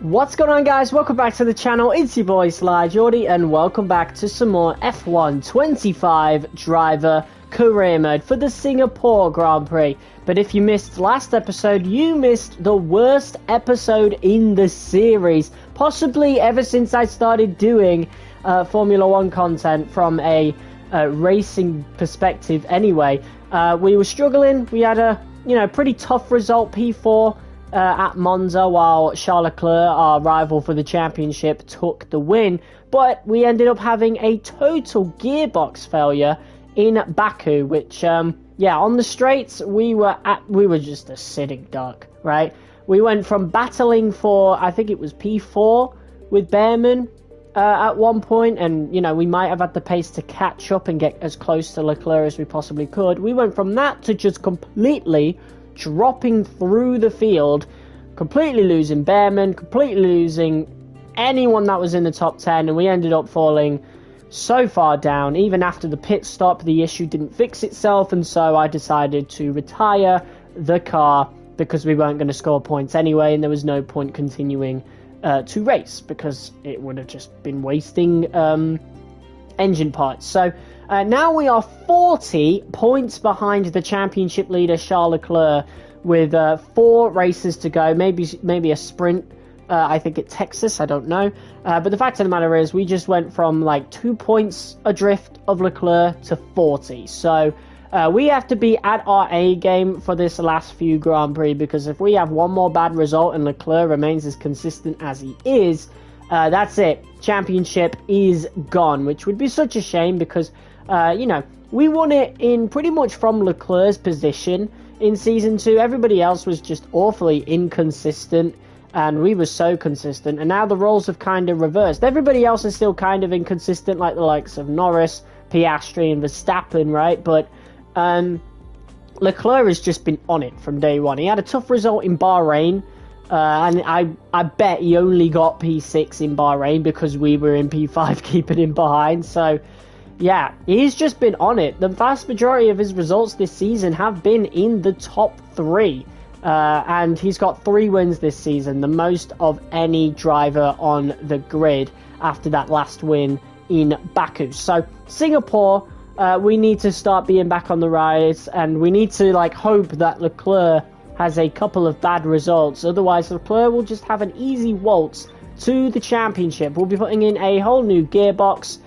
What's going on, guys? Welcome back to the channel. It's your boy Sly Jordy, and welcome back to some more F1 25 driver career mode for the Singapore Grand Prix. But if you missed last episode, you missed the worst episode in the series, possibly ever since I started doing Formula 1 content from a racing perspective anyway. We were struggling. We had a pretty tough result, P4 at Monza, while Charles Leclerc, our rival for the championship, took the win. But we ended up having a total gearbox failure in Baku, which on the straights we were just a sitting duck, right? We went from battling for, I think it was P4 with Behrman at one point, and we might have had the pace to catch up and get as close to Leclerc as we possibly could. We went from that to just completely dropping through the field, completely losing Behrman, completely losing anyone that was in the top 10, and we ended up falling so far down. Even after the pit stop, the issue didn't fix itself, and so I decided to retire the car because we weren't going to score points anyway, and there was no point continuing to race because it would have just been wasting engine parts. So now we are 40 points behind the championship leader Charles Leclerc with 4 races to go, maybe a sprint, I think at Texas, I don't know. But the fact of the matter is we just went from like 2 points adrift of Leclerc to 40. So we have to be at our A game for this last few Grand Prix, because if we have one more bad result and Leclerc remains as consistent as he is, that's it. Championship is gone, which would be such a shame because we won it in pretty much from Leclerc's position in Season 2. Everybody else was just awfully inconsistent, and we were so consistent. And now the roles have kind of reversed. Everybody else is still kind of inconsistent, like the likes of Norris, Piastri, and Verstappen, right? But Leclerc has just been on it from day one. He had a tough result in Bahrain, and I bet he only got P6 in Bahrain because we were in P5 keeping him behind. So yeah, he's just been on it. The vast majority of his results this season have been in the top 3. And he's got 3 wins this season, the most of any driver on the grid after that last win in Baku. So Singapore, we need to start being back on the rise, and we need to hope that Leclerc has a couple of bad results. Otherwise, Leclerc will just have an easy waltz to the championship. We'll be putting in a whole new gearbox,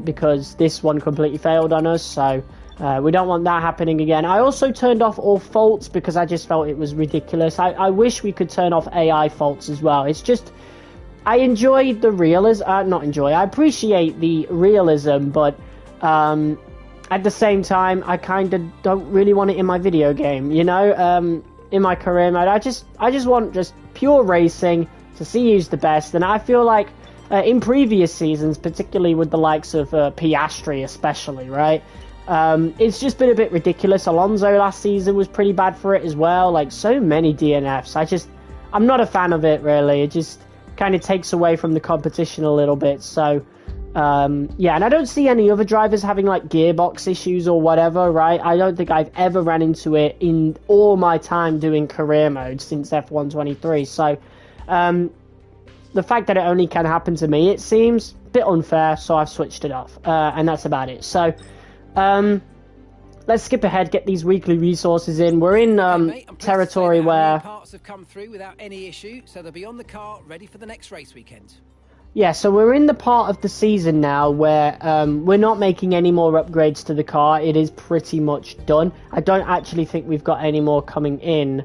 because this one completely failed on us, so we don't want that happening again. I also turned off all faults because I just felt it was ridiculous. I wish we could turn off AI faults as well. It's just, I enjoy the realism, I appreciate the realism, but at the same time, I kind of don't really want it in my video game, in my career mode. I just want just pure racing to see who's the best, and I feel like in previous seasons, particularly with the likes of Piastri especially, right? It's just been a bit ridiculous. Alonso last season was pretty bad for it as well. So many DNFs. I'm not a fan of it, really. It just kind of takes away from the competition a little bit. So, and I don't see any other drivers having gearbox issues or whatever, right? I don't think I've ever ran into it in all my time doing career mode since F1 23. So, the fact that it only can happen to me, it seems a bit unfair, so I've switched it off. And that's about it. So, let's skip ahead, get these weekly resources in. We're in territory where parts have come through without any issue, so they'll be on the car ready for the next race weekend. Yeah, so we're in the part of the season now where we're not making any more upgrades to the car. It is pretty much done. I don't actually think we've got any more coming in.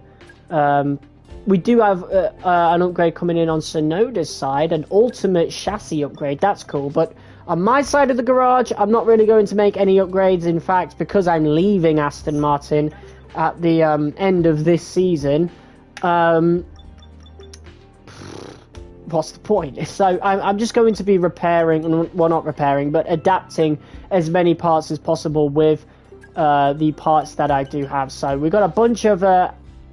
We do have an upgrade coming in on Sonoda's side, an ultimate chassis upgrade. That's cool, but on my side of the garage, I'm not really going to make any upgrades. In fact, because I'm leaving Aston Martin at the end of this season, what's the point? So I'm just going to be repairing, well, not repairing, but adapting as many parts as possible with the parts that I do have. So we've got a bunch of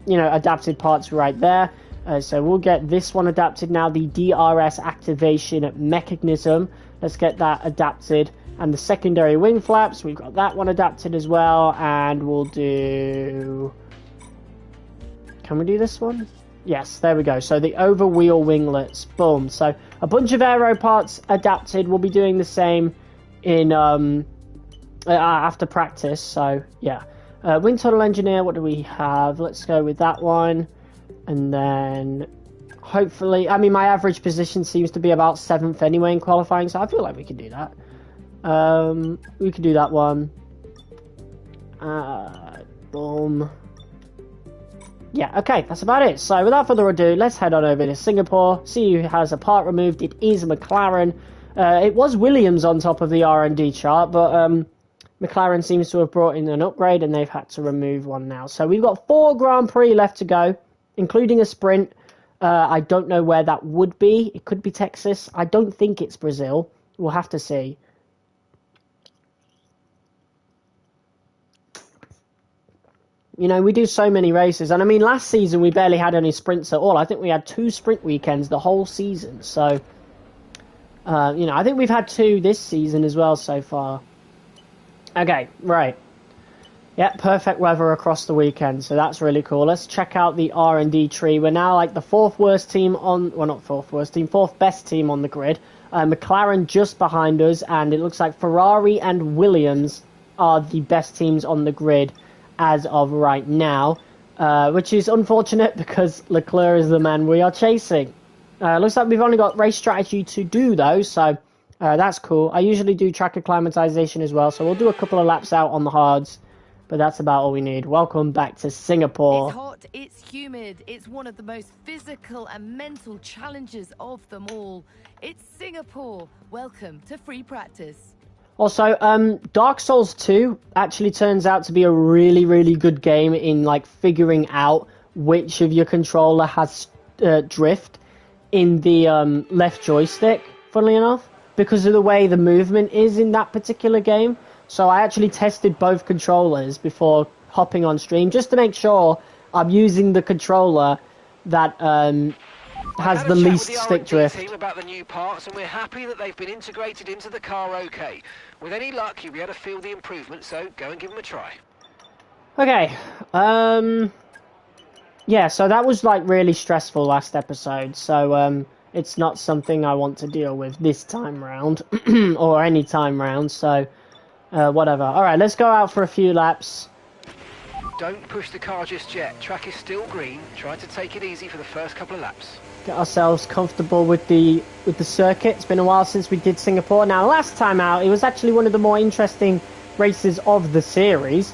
adapted parts right there. So we'll get this one adapted now, the DRS activation mechanism. Let's get that adapted. And the secondary wing flaps, we've got that one adapted as well. And we'll do... Can we do this one? Yes, there we go. So the over wheel winglets, boom. So a bunch of aero parts adapted. We'll be doing the same in after practice. So yeah, wind tunnel engineer. What do we have? Let's go with that one, and then hopefully, I mean, my average position seems to be about 7th anyway in qualifying, so I feel like we can do that. We can do that one. Boom. Yeah, okay, that's about it. So without further ado, let's head on over to Singapore, see who has a part removed. It is a McLaren. It was Williams on top of the R&D chart, but McLaren seems to have brought in an upgrade and they've had to remove one now. So we've got 4 Grand Prix left to go, including a sprint. I don't know where that would be. It could be Texas. I don't think it's Brazil. We'll have to see. You know, we do so many races. And I mean, last season we barely had any sprints at all. I think we had 2 sprint weekends the whole season. So, you know, I think we've had 2 this season as well so far. Okay, right. Yeah, perfect weather across the weekend. So that's really cool. Let's check out the R&D tree. We're now like the 4th worst team on... Well, not 4th worst team. 4th best team on the grid. McLaren just behind us. And it looks like Ferrari and Williams are the best teams on the grid as of right now, which is unfortunate because Leclerc is the man we are chasing. Looks like we've only got race strategy to do though, so that's cool. I usually do track acclimatization as well, so we'll do a couple of laps out on the hards, but that's about all we need. Welcome back to Singapore. It's hot, it's humid, it's one of the most physical and mental challenges of them all. It's Singapore. Welcome to free practice. Also, Dark Souls 2 actually turns out to be a really, really good game in, like, figuring out which of your controller has drift in the left joystick, funnily enough, because of the way the movement is in that particular game. So I actually tested both controllers before hopping on stream, just to make sure I'm using the controller that has the least stick drift. Team about the new parts, and we're happy that they've been integrated into the car okay. With any luck, you'll be able to feel the improvement, so go and give them a try. Okay, yeah, so that was like really stressful last episode, so it's not something I want to deal with this time round, or any time round, so whatever. Alright, let's go out for a few laps. Don't push the car just yet. Track is still green. Try to take it easy for the first couple of laps. Get ourselves comfortable with the circuit. It's been a while since we did Singapore. Now, last time out, it was actually one of the more interesting races of the series.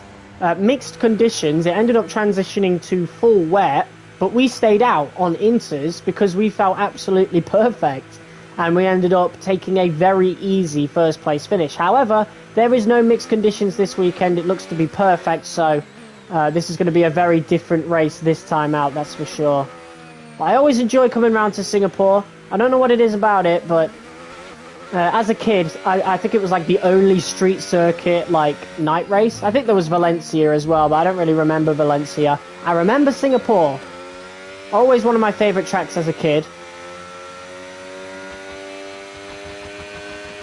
Mixed conditions. It ended up transitioning to full wet, but we stayed out on inters because we felt absolutely perfect, and we ended up taking a very easy first place finish. However, there is no mixed conditions this weekend. It looks to be perfect, so this is going to be a very different race this time out, that's for sure. I always enjoy coming around to Singapore. I don't know what it is about it, but as a kid, I think it was like the only street circuit, like, night race. I think there was Valencia as well, but I don't really remember Valencia. I remember Singapore. Always one of my favourite tracks as a kid.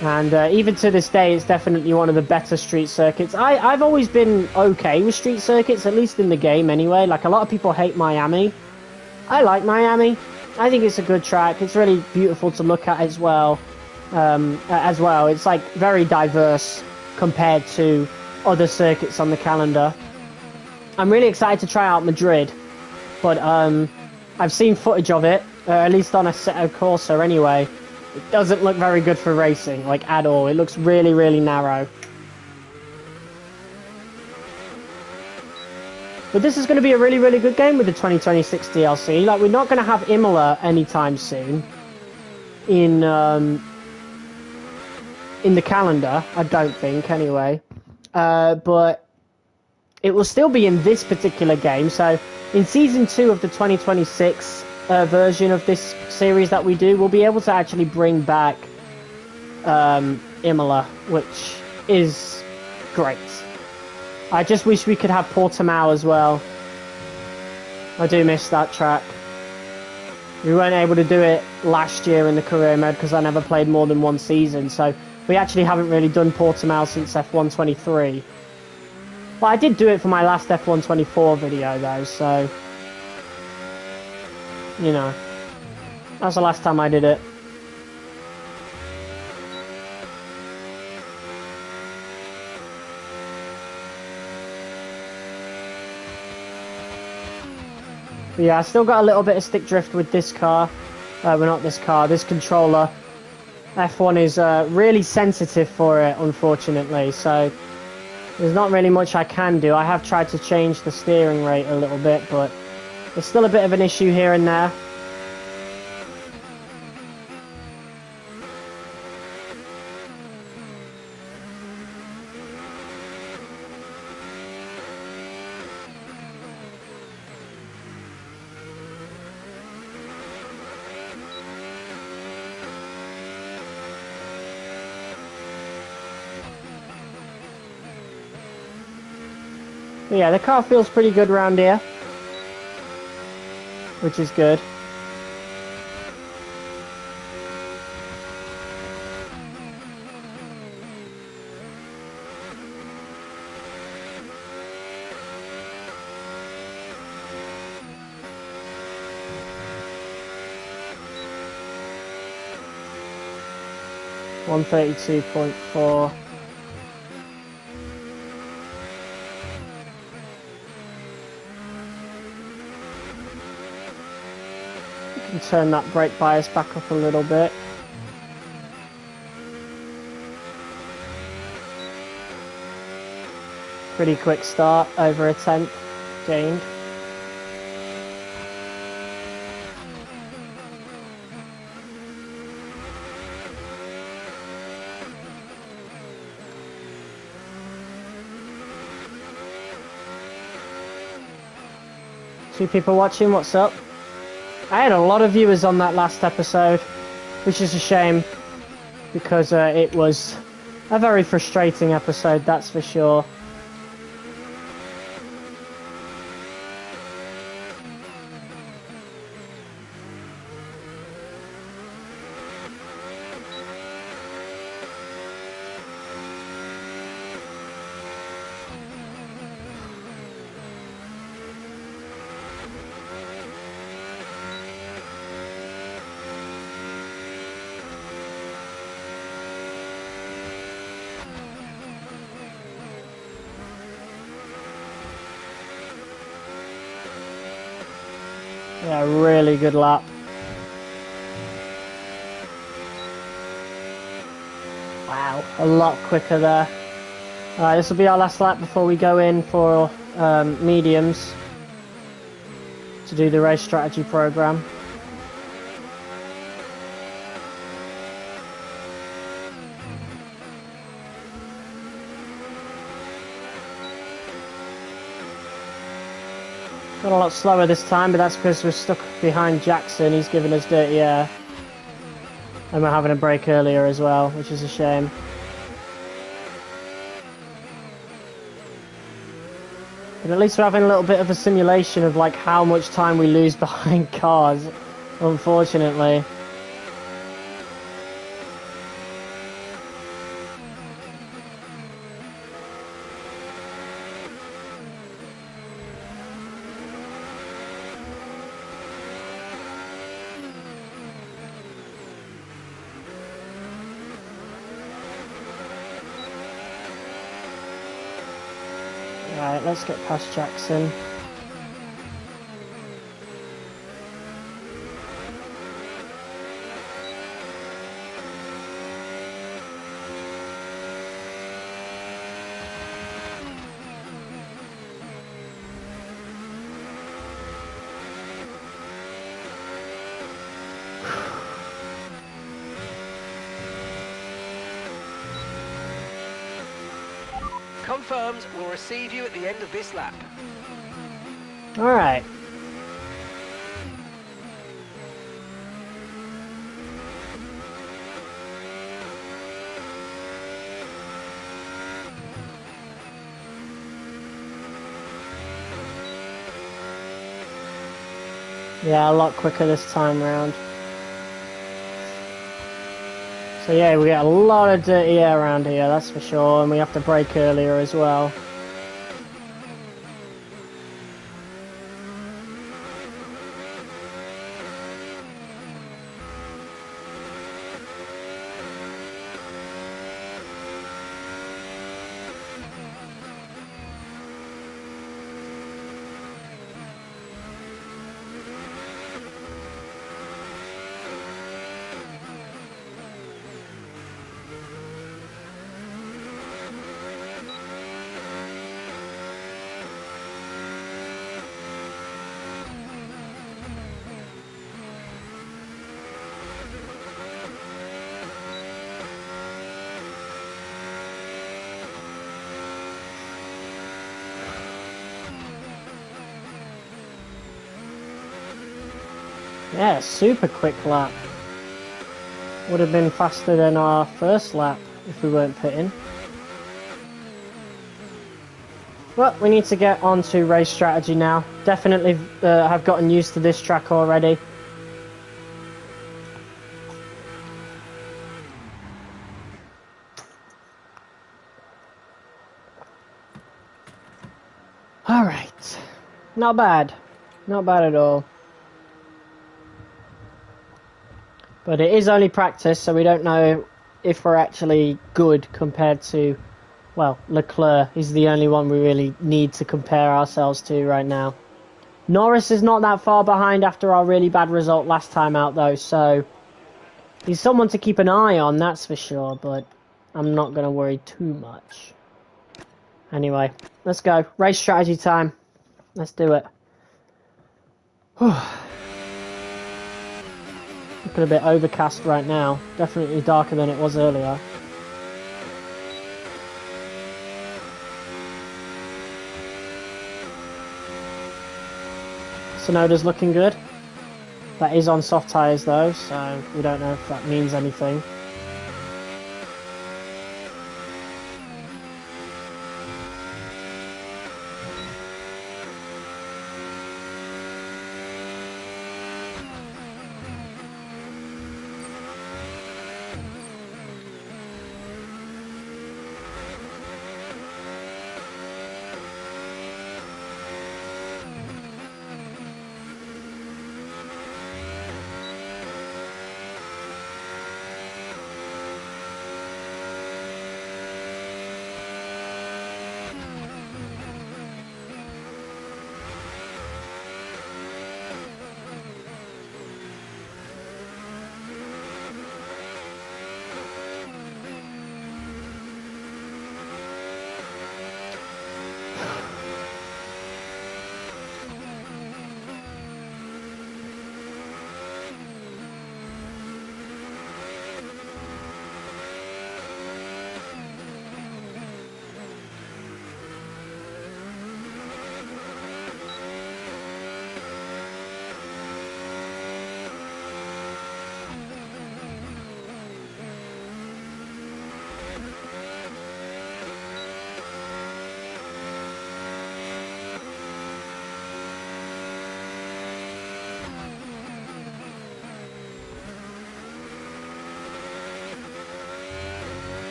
And even to this day, it's definitely one of the better street circuits. I've always been okay with street circuits, at least in the game anyway. Like, a lot of people hate Miami. I like Miami. I think it's a good track. It's really beautiful to look at as well. It's like very diverse compared to other circuits on the calendar. I'm really excited to try out Madrid, but I've seen footage of it, at least on Assetto Corsa anyway. It doesn't look very good for racing, like, at all. It looks really, really narrow. But this is going to be a really, really good game with the 2026 DLC. Like, we're not going to have Imola anytime soon in the calendar, I don't think, anyway. But it will still be in this particular game. So, in Season 2 of the 2026 version of this series that we do, we'll be able to actually bring back Imola, which is great. I just wish we could have Portimao as well. I do miss that track. We weren't able to do it last year in the career mode because I never played more than one season, so we actually haven't really done Portimao since F123. But I did do it for my last F124 video though, so... you know, that's the last time I did it. But yeah, I still got a little bit of stick drift with this car. Well, not this car, this controller. F1 is really sensitive for it, unfortunately, so there's not really much I can do. I have tried to change the steering rate a little bit, but there's still a bit of an issue here and there. But yeah, the car feels pretty good around here, which is good. .4. You can turn that brake bias back up a little bit. Pretty quick start, over a tenth gained. Two people watching, what's up? I had a lot of viewers on that last episode, which is a shame, because it was a very frustrating episode, that's for sure. Yeah, really good lap. Wow, a lot quicker there. Alright, this will be our last lap before we go in for mediums to do the race strategy program. Got a lot slower this time, but that's because we're stuck behind Jackson. He's giving us dirty air. And we're having a break earlier as well, which is a shame. But at least we're having a little bit of a simulation of like how much time we lose behind cars, unfortunately. Right, let's get past Jackson. Confirmed, we'll receive you at the end of this lap. Alright. Yeah, a lot quicker this time round. So yeah, we get a lot of dirty air around here, that's for sure, and we have to brake earlier as well. Yeah, super quick lap. Would have been faster than our first lap if we weren't pitting. But we need to get on to race strategy now. Definitely have gotten used to this track already. Alright. Not bad. Not bad at all. But it is only practice, so we don't know if we're actually good compared to, well, Leclerc is the only one we really need to compare ourselves to right now. Norris is not that far behind after our really bad result last time out, though, so he's someone to keep an eye on, that's for sure, but I'm not going to worry too much. Anyway, let's go. Race strategy time. Let's do it. Looking a bit overcast right now. Definitely darker than it was earlier. Sonoda's looking good. That is on soft tyres though, so we don't know if that means anything.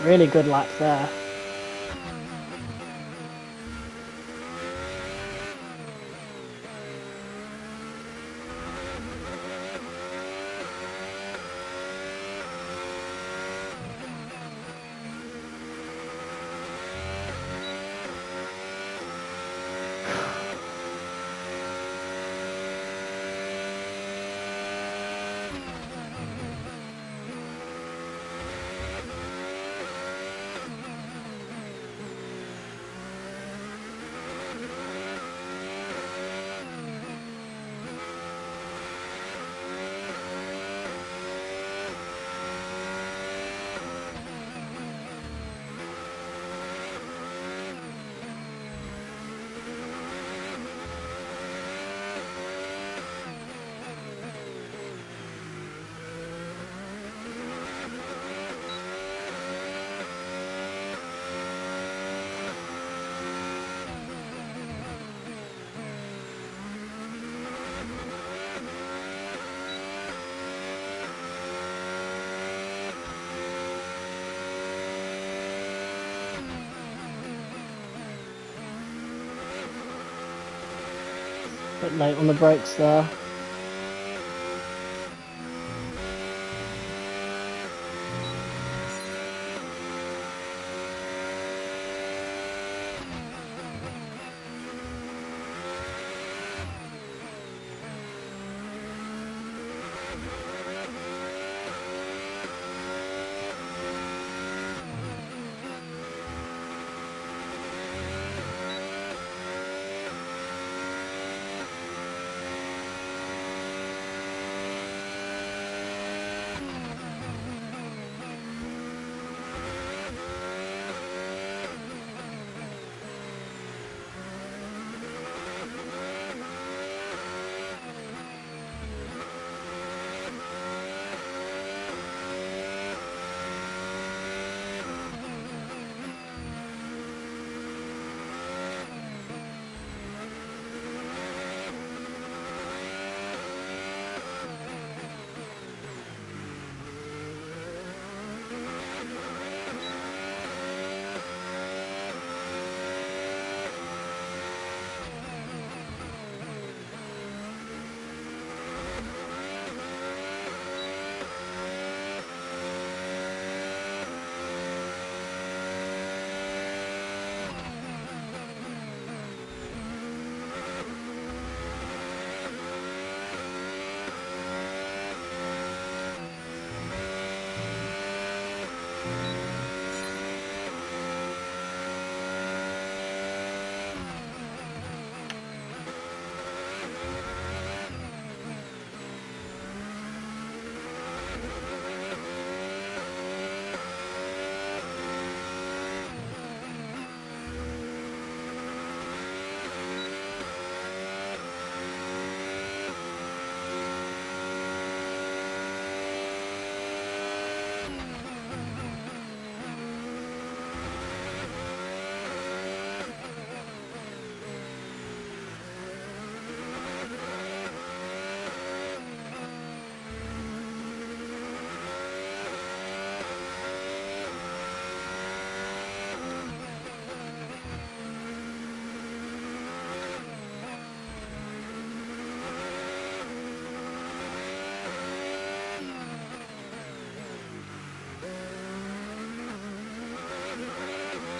Really good lap there. Bit late on the brakes there.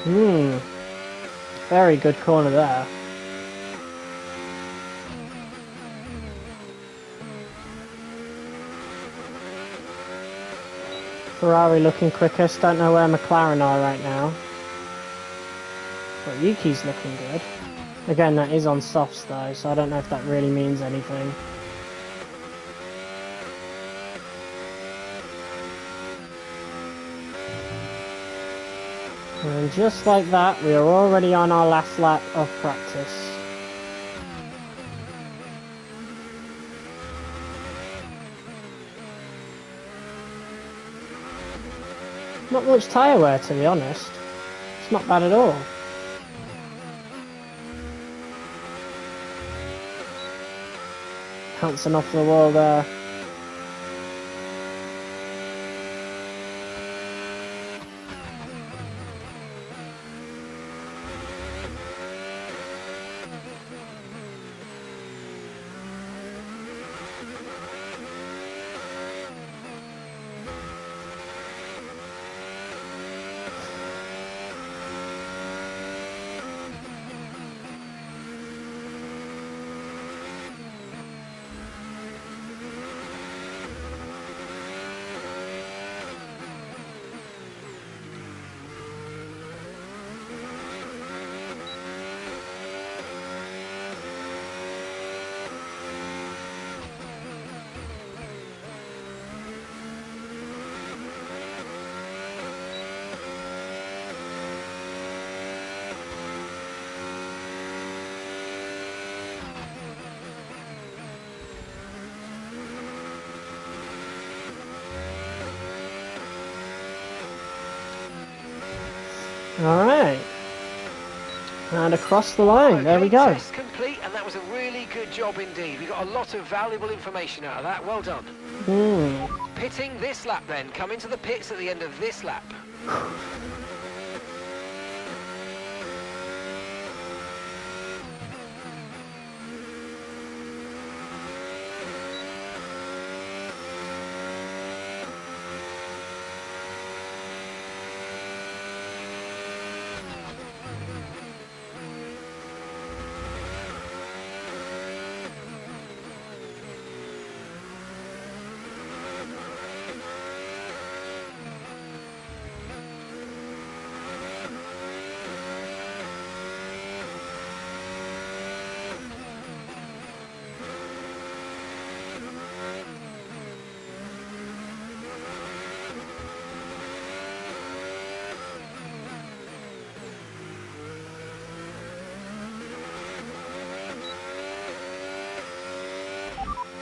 Very good corner there. Ferrari looking quickest. Don't know where McLaren are right now. But Yuki's looking good. Again, that is on softs though, so I don't know if that really means anything. And just like that, we are already on our last lap of practice. Not much tyre wear, to be honest. It's not bad at all. Bouncing off the wall there. Alright. And across the line, Okay, there we go. test complete, and that was a really good job indeed. We got a lot of valuable information out of that. Well done. Pitting this lap then. Come into the pits at the end of this lap.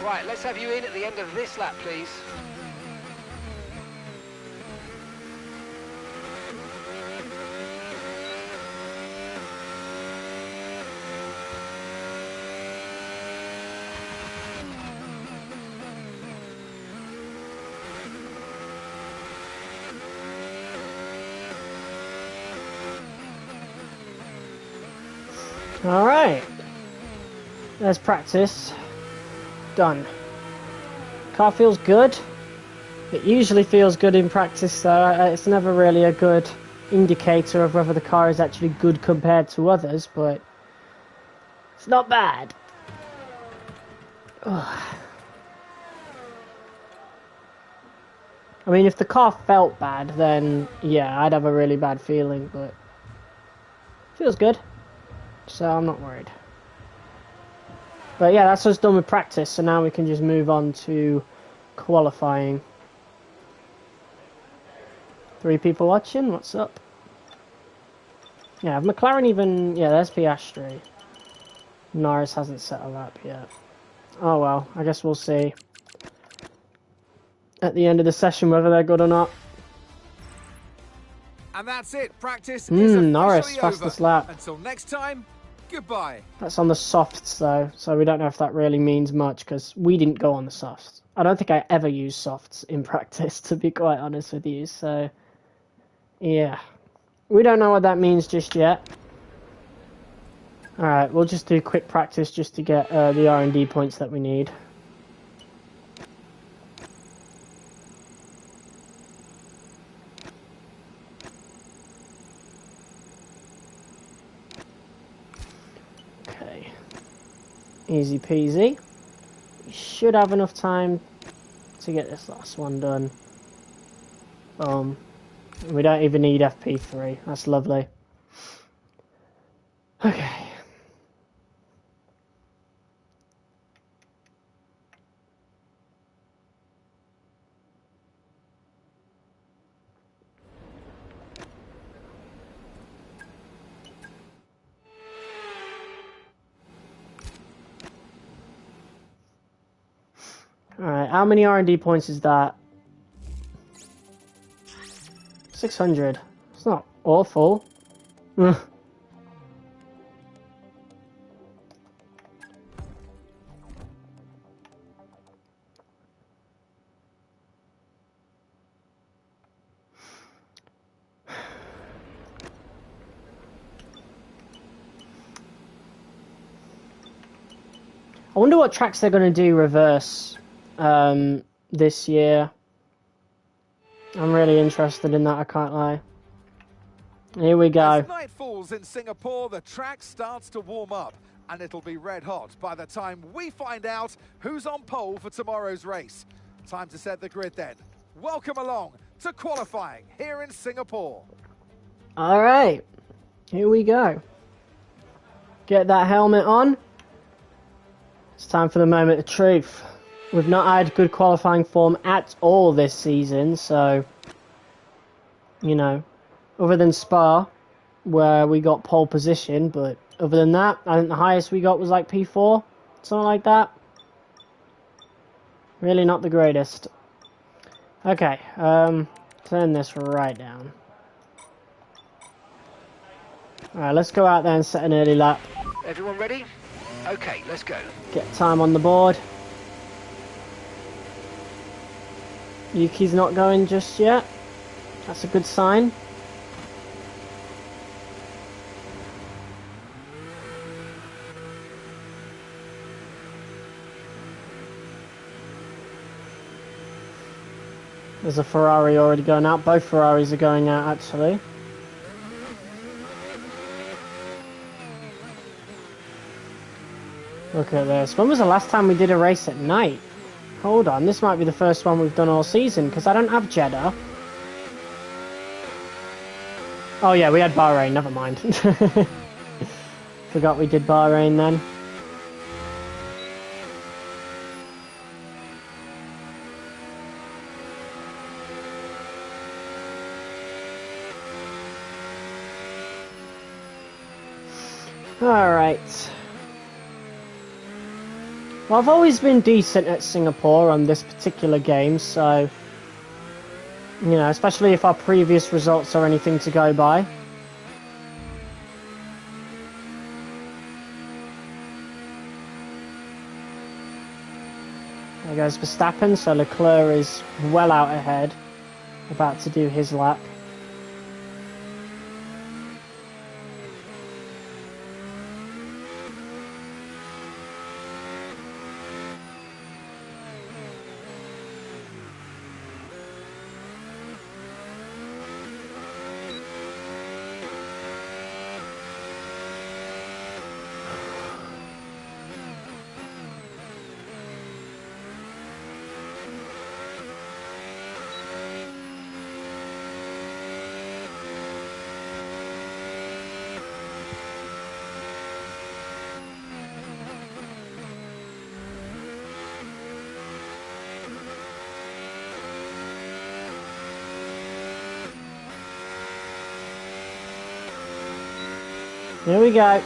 Right, let's have you in at the end of this lap, please. Alright. There's practice. Done. Car feels good. It usually feels good in practice, so it's never really a good indicator of whether the car is actually good compared to others, but it's not bad. Ugh. I mean, if the car felt bad, then yeah, I'd have a really bad feeling, but it feels good, so I'm not worried. But yeah, that's us done with practice, so now we can just move on to qualifying. 3 people watching, what's up? Yeah, have McLaren even... yeah, there's Piastri. Norris hasn't set a lap yet. Oh well, I guess we'll see at the end of the session whether they're good or not. And that's it, practice is officially Norris, over. fastest lap. Until next time, goodbye. That's on the softs though, so we don't know if that really means much because we didn't go on the softs. I don't think I ever use softs in practice, to be quite honest with you, so yeah. We don't know what that means just yet. Alright, we'll just do quick practice just to get the R&D points that we need. Easy peasy. We should have enough time to get this last one done. We don't even need FP3. That's lovely. Okay. Alright, how many R&D points is that? 600. It's not awful. I wonder what tracks they're going to do reverse this year. I'm really interested in that, I can't lie. Here we go. As night falls in Singapore, the track starts to warm up, and it'll be red hot by the time we find out who's on pole for tomorrow's race. Time to set the grid then. Welcome along to qualifying here in Singapore. Alright, here we go. Get that helmet on. It's time for the moment of truth. We've not had good qualifying form at all this season, so, you know, other than Spa, where we got pole position, but other than that, I think the highest we got was like P4, something like that. Really not the greatest. Okay, turn this right down. Alright, let's go out there and set an early lap. Everyone ready? Okay, let's go. Get time on the board. Yuki's not going just yet. That's a good sign. There's a Ferrari already going out. Both Ferraris are going out, actually. Look at this. When was the last time we did a race at night? Hold on, this might be the first one we've done all season, because I don't have Jeddah. Oh yeah, we had Bahrain, never mind. Forgot we did Bahrain then. Alright. Well, I've always been decent at Singapore on this particular game, so, you know, especially if our previous results are anything to go by. There goes Verstappen, so Leclerc is well out ahead, about to do his lap. Here we go.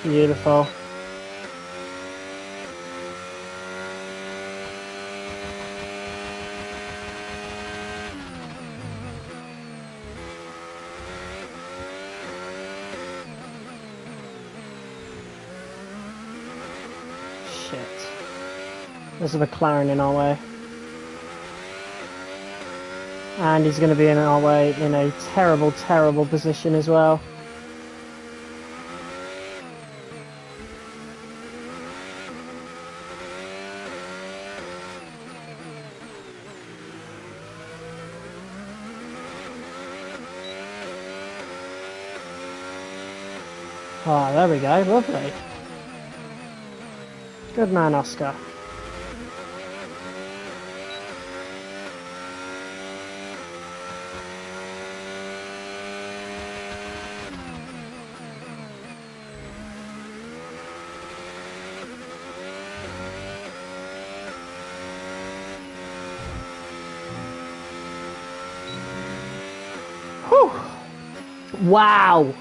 Beautiful. There's a McLaren in our way. And he's going to be in our way in a terrible, terrible position as well. Oh, there we go. Lovely. Good man, Oscar. Whew. Wow.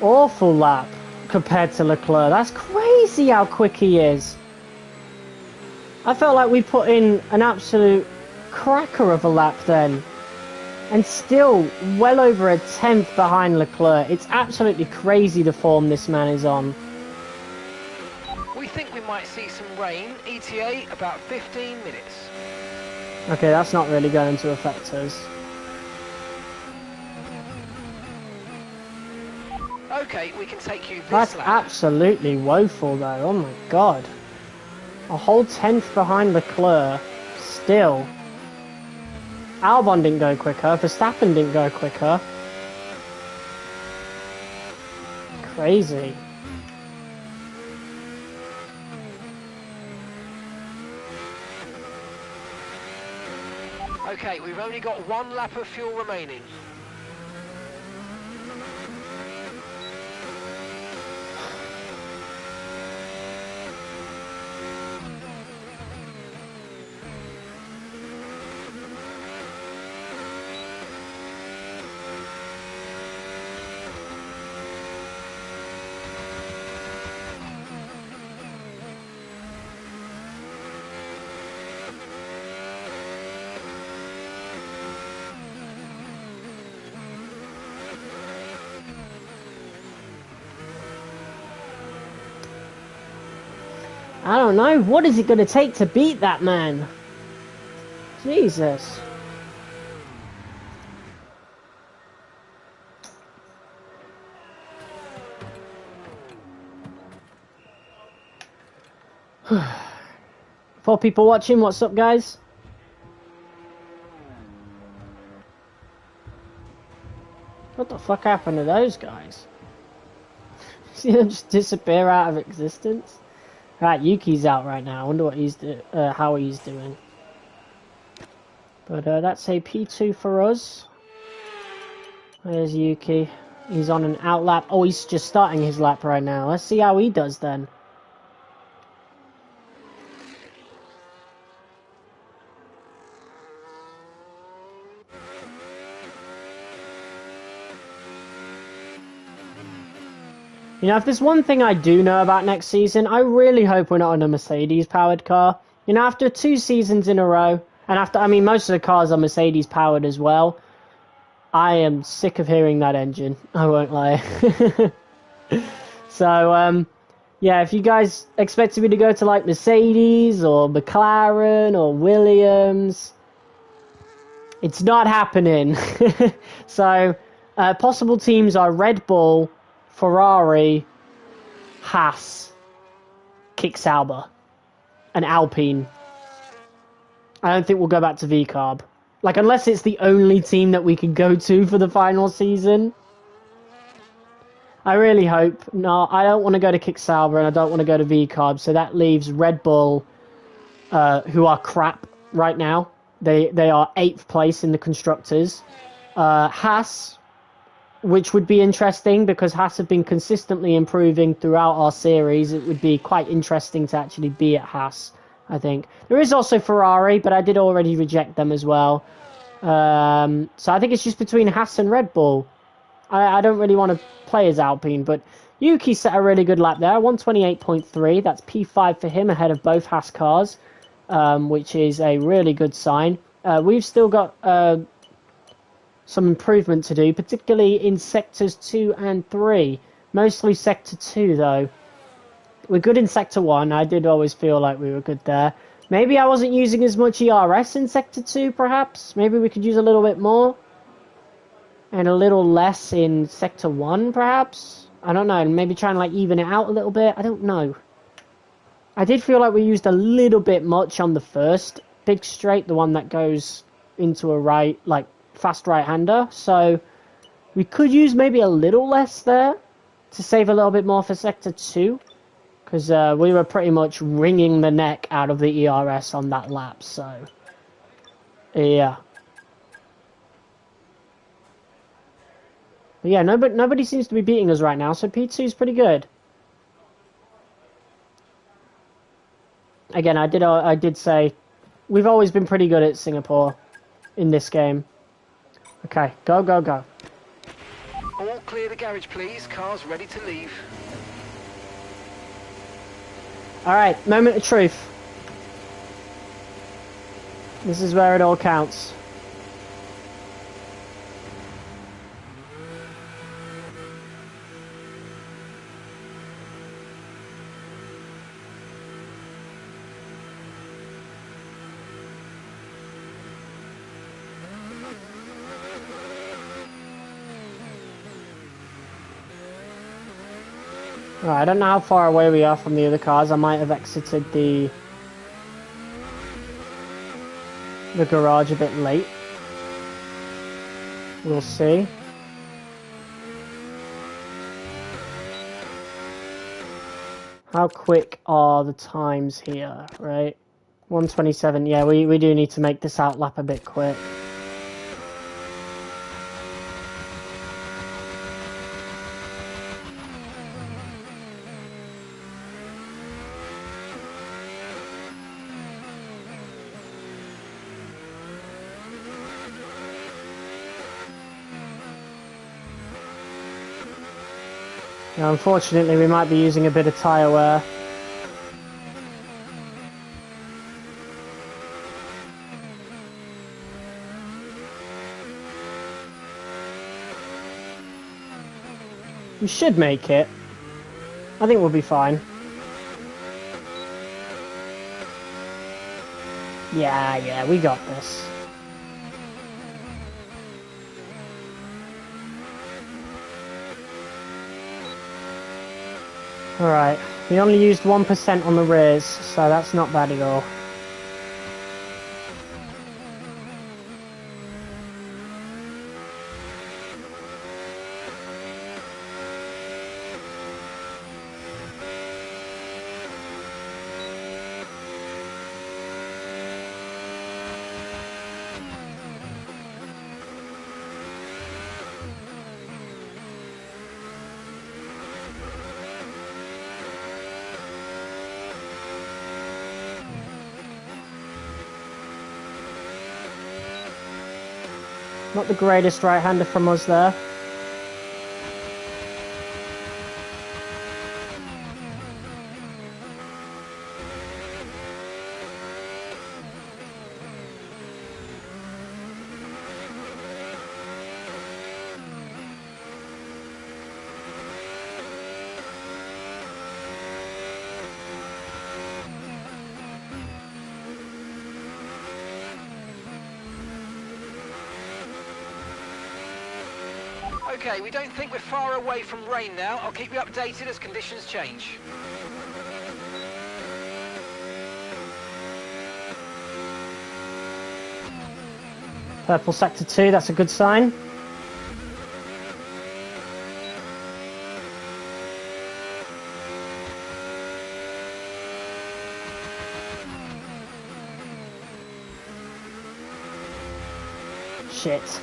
Awful lap compared to Leclerc. That's crazy how quick he is. I felt like we put in an absolute cracker of a lap then. And still well over a tenth behind Leclerc. It's absolutely crazy the form this man is on. We think we might see some rain. ETA about 15 minutes. Okay, that's not really going to affect us. Okay, we can take you this That's lap. absolutely woeful though, oh my god. A whole tenth behind Leclerc, still. Albon didn't go quicker, Verstappen didn't go quicker. Crazy. Okay, we've only got one lap of fuel remaining. I don't know, what is it going to take to beat that man? Jesus. For people watching, what's up guys? What the fuck happened to those guys? See them just disappear out of existence? Right, Yuki's out right now. I wonder what he's how he's doing. But that's a P2 for us. There's Yuki. He's on an out lap. Oh, he's just starting his lap right now. Let's see how he does then. You know, if there's one thing I do know about next season, I really hope we're not on a Mercedes-powered car. You know, after 2 seasons in a row, and after, I mean, most of the cars are Mercedes-powered as well, I am sick of hearing that engine, I won't lie. So, yeah, if you guys expected me to go to, like, Mercedes, or McLaren, or Williams, it's not happening. So, possible teams are Red Bull, Ferrari, Haas, Kick Sauber, and Alpine. I don't think we'll go back to VCarb. Like, unless it's the only team that we can go to for the final season. I really hope. No, I don't want to go to Kick Sauber and I don't want to go to VCarb. So that leaves Red Bull, who are crap right now. They are 8th place in the Constructors. Haas, which would be interesting because Haas have been consistently improving throughout our series. It would be quite interesting to actually be at Haas, I think. There is also Ferrari, but I did already reject them as well. So I think it's just between Haas and Red Bull. I don't really want to play as Alpine, but Yuki set a really good lap there, 128.3. That's P5 for him ahead of both Haas cars, which is a really good sign. We've still got some improvement to do, particularly in sectors 2 and 3. Mostly sector 2 though. We're good in sector 1. I did always feel like we were good there. Maybe I wasn't using as much ERS in sector 2 perhaps. Maybe we could use a little bit more. And a little less in sector 1 perhaps. I don't know, maybe try and like even it out a little bit. I don't know. I did feel like we used a little bit much on the first big straight, the one that goes into a right, like fast right-hander. So We could use maybe a little less there to save a little bit more for Sector 2. Because we were pretty much wringing the neck out of the ERS on that lap, so... Yeah. But yeah, nobody seems to be beating us right now, so P2 is pretty good. Again, I did say we've always been pretty good at Singapore in this game. Okay, go, go, go. All clear the garage, please. Cars ready to leave. Alright, moment of truth. This is where it all counts. Right, I don't know how far away we are from the other cars. I might have exited the garage a bit late. We'll see. How quick are the times here, right? 1:27. Yeah, we do need to make this outlap a bit quick. Now, unfortunately, we might be using a bit of tyre wear. We should make it. I think we'll be fine. Yeah, we got this. Alright, we only used 1% on the rears, so that's not bad at all. Not the greatest right-hander from us there. Okay, we don't think we're far away from rain now. I'll keep you updated as conditions change. Purple sector 2, that's a good sign. Shit.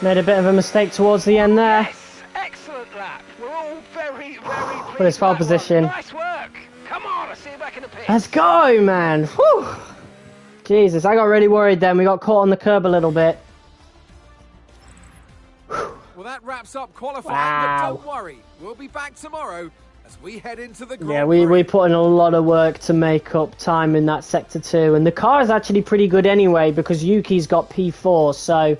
Made a bit of a mistake towards the end there. Yes, excellent lap. We're all very pleased. But it's pole position. Nice work. Come on, I'll see you back in the pits. Let's go, man. Whew. Jesus, I got really worried then. We got caught on the curb a little bit. Well, that wraps up qualifying, Wow. but don't worry. We'll be back tomorrow as we head into the Grand Yeah, Prix. we put in a lot of work to make up time in that sector 2. And the car is actually pretty good anyway because Yuki's got P4, so...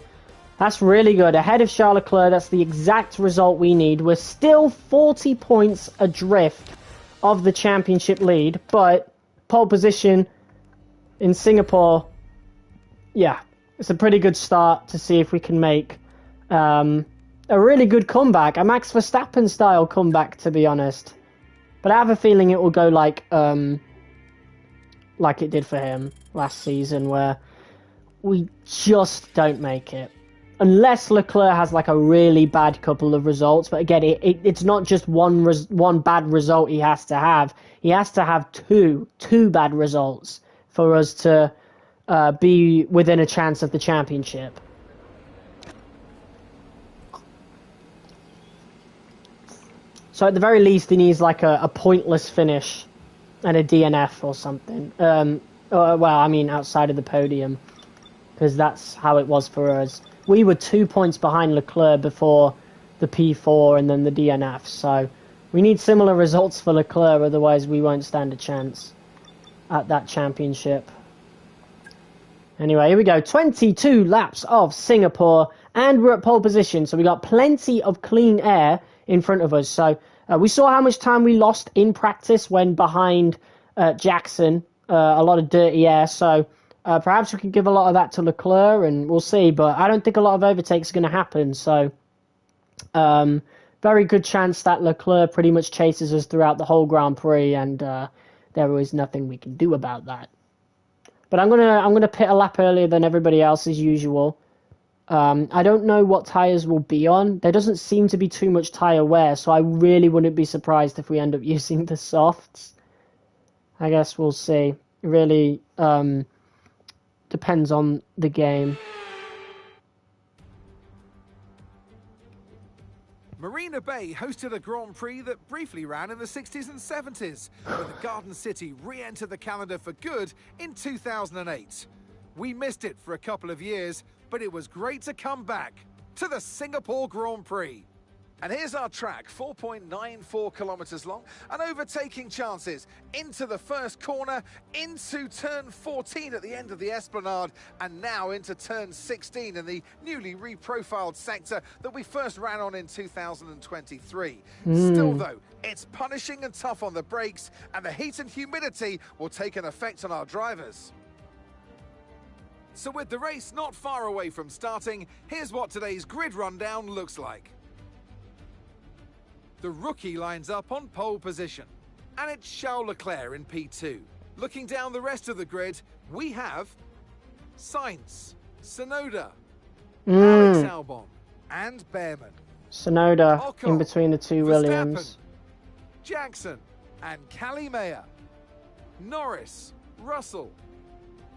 That's really good. Ahead of Charles Leclerc, that's the exact result we need. We're still 40 points adrift of the championship lead, but pole position in Singapore, yeah, it's a pretty good start to see if we can make a really good comeback, a Max Verstappen style comeback, to be honest. But I have a feeling it will go like like it did for him last season, where we just don't make it. Unless Leclerc has like a really bad couple of results, but again, it's not just one bad result he has to have. He has to have two bad results for us to be within a chance of the championship. So at the very least, he needs like a pointless finish and a DNF or something. Well, I mean, outside of the podium, because that's how it was for us. We were 2 points behind Leclerc before the P4 and then the DNF, so we need similar results for Leclerc, otherwise we won't stand a chance at that championship. Anyway, here we go. 22 laps of Singapore, and we're at pole position, so we got plenty of clean air in front of us. So we saw how much time we lost in practice when behind Jackson, a lot of dirty air, so perhaps we could give a lot of that to Leclerc, and we'll see, but I don't think a lot of overtakes are going to happen, so very good chance that Leclerc pretty much chases us throughout the whole Grand Prix, and there is nothing we can do about that. But I'm gonna pit a lap earlier than everybody else as usual. I don't know what tyres will be on. There doesn't seem to be too much tyre wear, so I really wouldn't be surprised if we end up using the softs. I guess we'll see. It really depends on the game. Marina Bay hosted a Grand Prix that briefly ran in the 60s and 70s, when the Garden City re-entered the calendar for good in 2008. We missed it for a couple of years, but it was great to come back to the Singapore Grand Prix. And here's our track, 4.94 kilometers long, and overtaking chances into the first corner, into turn 14 at the end of the Esplanade, and now into turn 16 in the newly reprofiled sector that we first ran on in 2023. Still though, it's punishing and tough on the brakes, and the heat and humidity will take an effect on our drivers. So with the race not far away from starting, here's what today's grid rundown looks like. The rookie lines up on pole position, and it's Charles Leclerc in P2. Looking down the rest of the grid, we have Sainz, Tsunoda, Alex Albon, and Behrman. Tsunoda Ocon, in between the two Williams. Jackson, and Kalimea. Norris, Russell,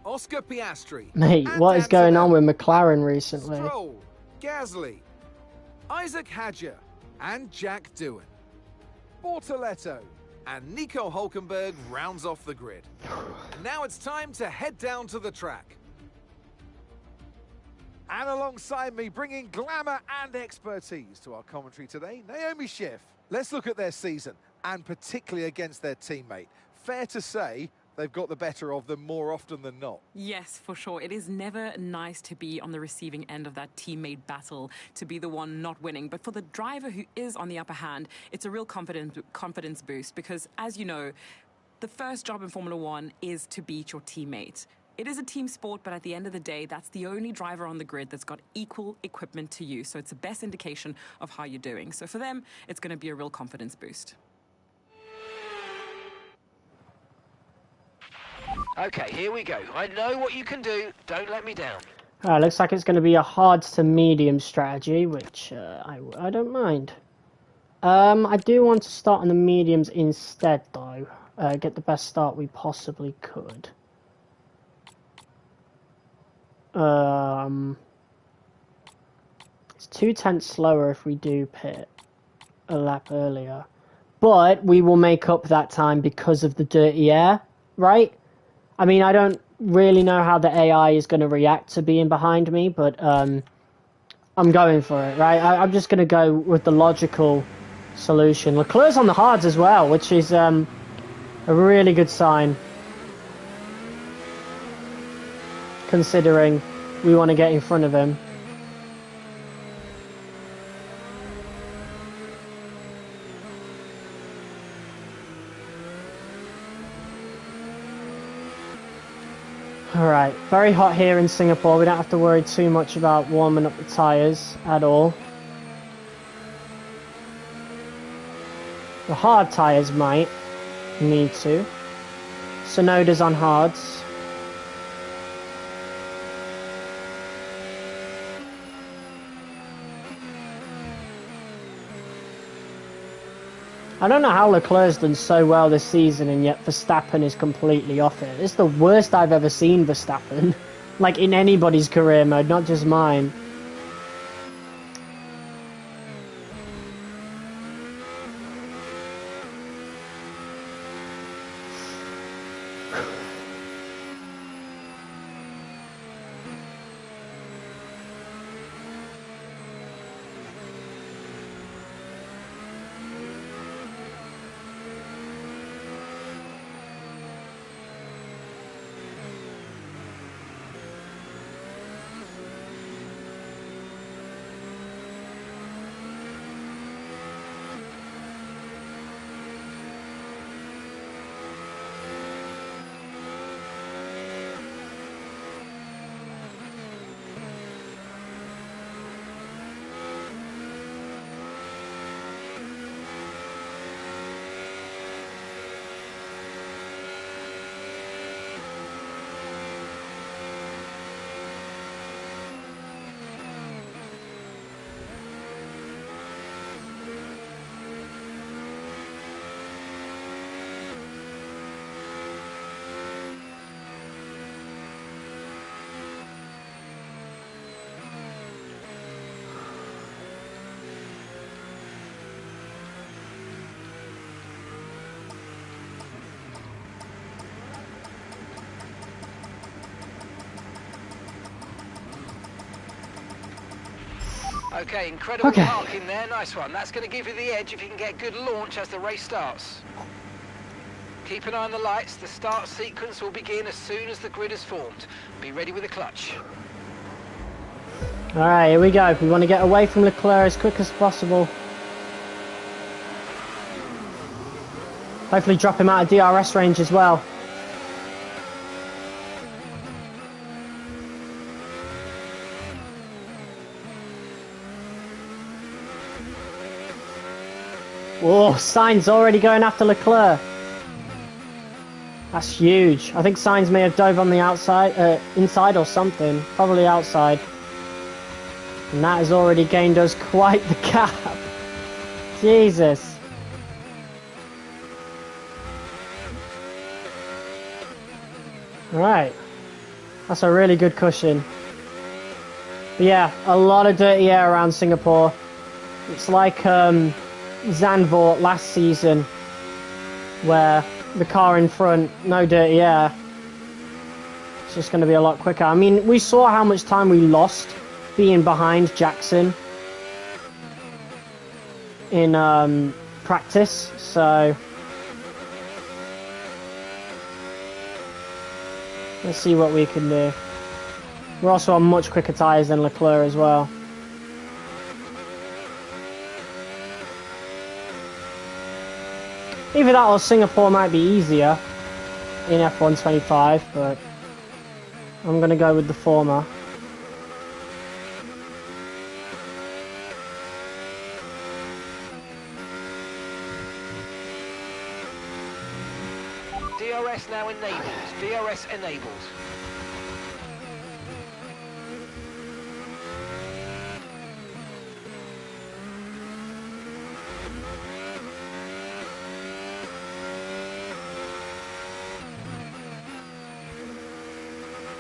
Oscar Piastri. Mate, what is going on with McLaren recently? Stroll, Gasly, Isaac Hadjar, and Jack Doohan. Bortoletto and Nico Hülkenberg rounds off the grid. Now it's time to head down to the track. And alongside me, bringing glamour and expertise to our commentary today, Naomi Schiff. Let's look at their season, and particularly against their teammate. Fair to say, they've got the better of them more often than not. Yes, for sure. It is never nice to be on the receiving end of that teammate battle, to be the one not winning. But for the driver who is on the upper hand, it's a real confidence boost because, as you know, the first job in Formula One is to beat your teammate. It is a team sport, but at the end of the day, that's the only driver on the grid that's got equal equipment to you. So it's the best indication of how you're doing. So for them, it's going to be a real confidence boost. Okay, here we go. I know what you can do. Don't let me down. Looks like it's going to be a hard to medium strategy, which I don't mind. I do want to start on the mediums instead, though. Get the best start we possibly could. It's 2/10 slower if we do pit a lap earlier. But we will make up that time because of the dirty air, right? I mean, I don't really know how the AI is going to react to being behind me, but I'm going for it, right? I'm just going to go with the logical solution. Leclerc's on the hards as well, which is a really good sign, considering we want to get in front of him. Alright, very hot here in Singapore. We don't have to worry too much about warming up the tyres at all. The hard tyres might need to. Sonoda's on hards. I don't know how Leclerc's done so well this season and yet Verstappen is completely off it. It's the worst I've ever seen Verstappen. Like in anybody's career mode, not just mine. Okay, incredible parking there, nice one. That's going to give you the edge if you can get good launch as the race starts. Keep an eye on the lights, the start sequence will begin as soon as the grid is formed. Be ready with the clutch. Alright, here we go. We want to get away from Leclerc as quick as possible. Hopefully drop him out of DRS range as well. Oh, Sainz already going after Leclerc. That's huge. I think Sainz may have dove on the outside, inside or something. Probably outside. And that has already gained us quite the gap. Jesus. Alright. That's a really good cushion. But yeah, a lot of dirty air around Singapore. It's like Zandvoort last season, where the car in front, no dirty air. It's just going to be a lot quicker. I mean, we saw how much time we lost being behind Jackson in practice, so let's see what we can do. We're also on much quicker tyres than Leclerc as well. Either that or Singapore might be easier in F1 25, but I'm going to go with the former. DRS now enabled. DRS enabled.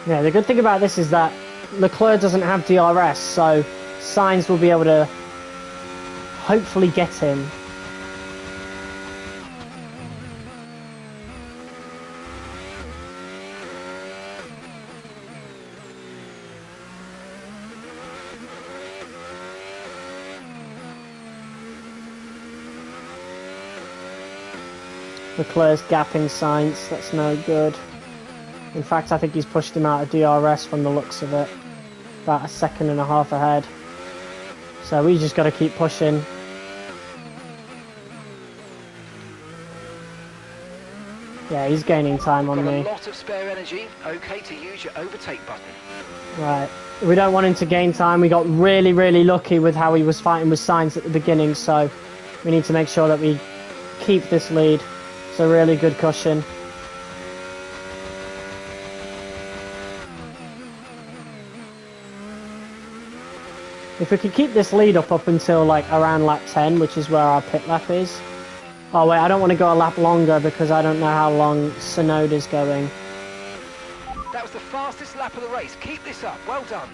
Yeah, the good thing about this is that Leclerc doesn't have DRS, so Sainz will be able to hopefully get him. Leclerc's gapping Sainz, that's no good. In fact, I think he's pushed him out of DRS from the looks of it. About a second and a half ahead. So we just got to keep pushing. Yeah, he's gaining time on me. Got a lot of spare energy. Okay to use your overtake button. Right. We don't want him to gain time. We got really, really lucky with how he was fighting with Sainz at the beginning. So we need to make sure that we keep this lead. It's a really good cushion. If we could keep this lead up until like around lap 10, which is where our pit lap is. Oh wait, I don't want to go a lap longer because I don't know how long Sonoda's going. That was the fastest lap of the race. Keep this up. Well done.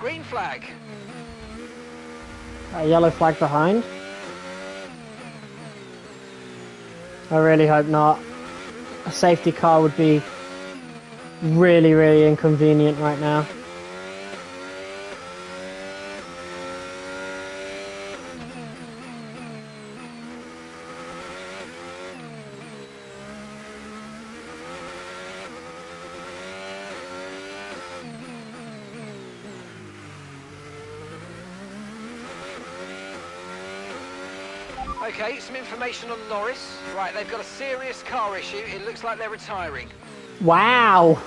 Green flag. A yellow flag behind. I really hope not. A safety car would be really, really inconvenient right now. Okay, some information on Norris. Right, they've got a serious car issue. It looks like they're retiring. Wow!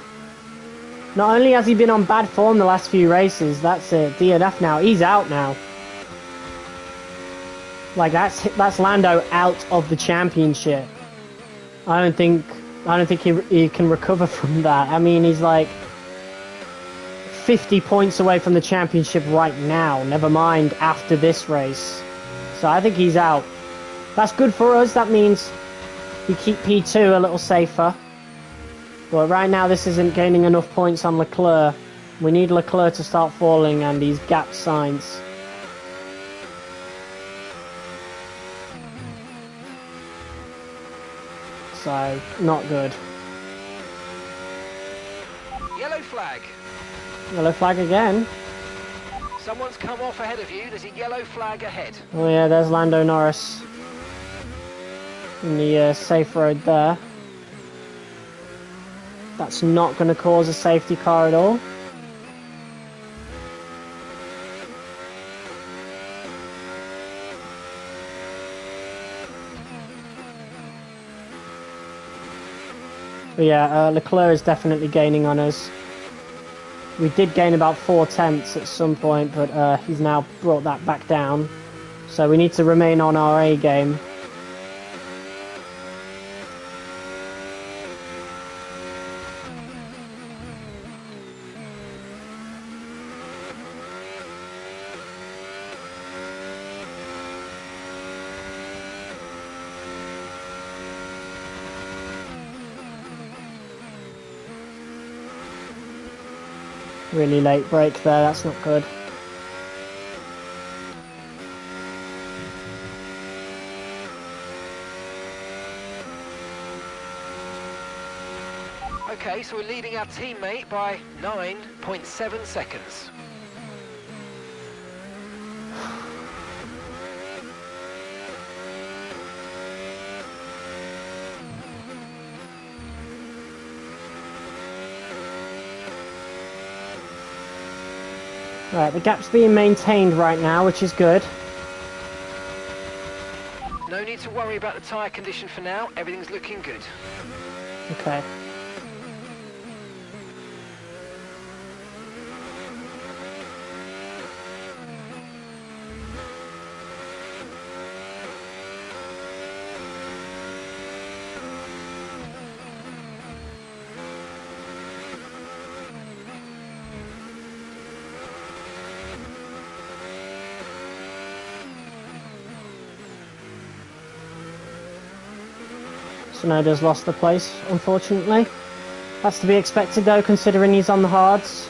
Not only has he been on bad form the last few races, that's it. DNF now. He's out now. Like that's Lando out of the championship. I don't think he can recover from that. I mean, he's like 50 points away from the championship right now. Never mind after this race. So I think he's out. That's good for us. That means we keep P2 a little safer. But right now this isn't gaining enough points on Leclerc. We need Leclerc to start falling and these gap signs. So, not good. Yellow flag. Yellow flag again. Someone's come off ahead of you. There's a yellow flag ahead. Oh yeah, there's Lando Norris. In the safe road there. That's not going to cause a safety car at all. But yeah, Leclerc is definitely gaining on us. We did gain about 4/10 at some point, but he's now brought that back down. So we need to remain on our A game. Really late break there, that's not good. Okay, so we're leading our teammate by 9.7 seconds. Right, the gap's being maintained right now, which is good. No need to worry about the tyre condition for now. Everything's looking good. Okay. Tsunoda's lost the place, unfortunately. That's to be expected though, considering he's on the hards.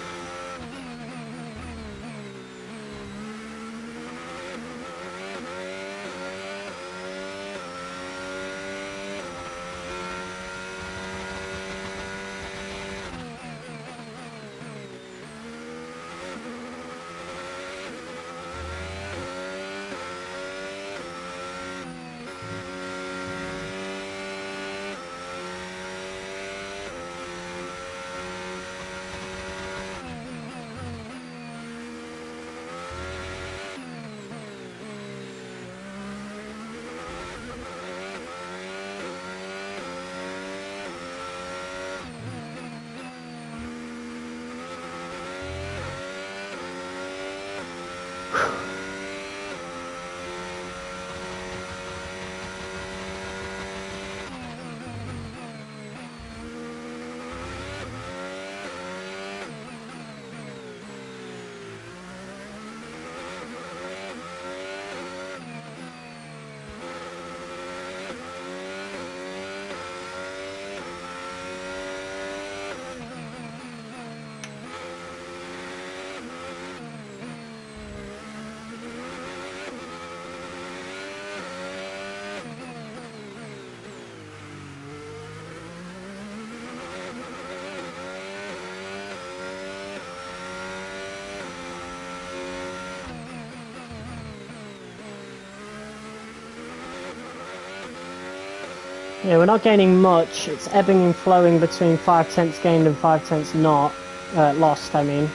Yeah, we're not gaining much. It's ebbing and flowing between 5/10 gained and 5/10 not. Lost, I mean.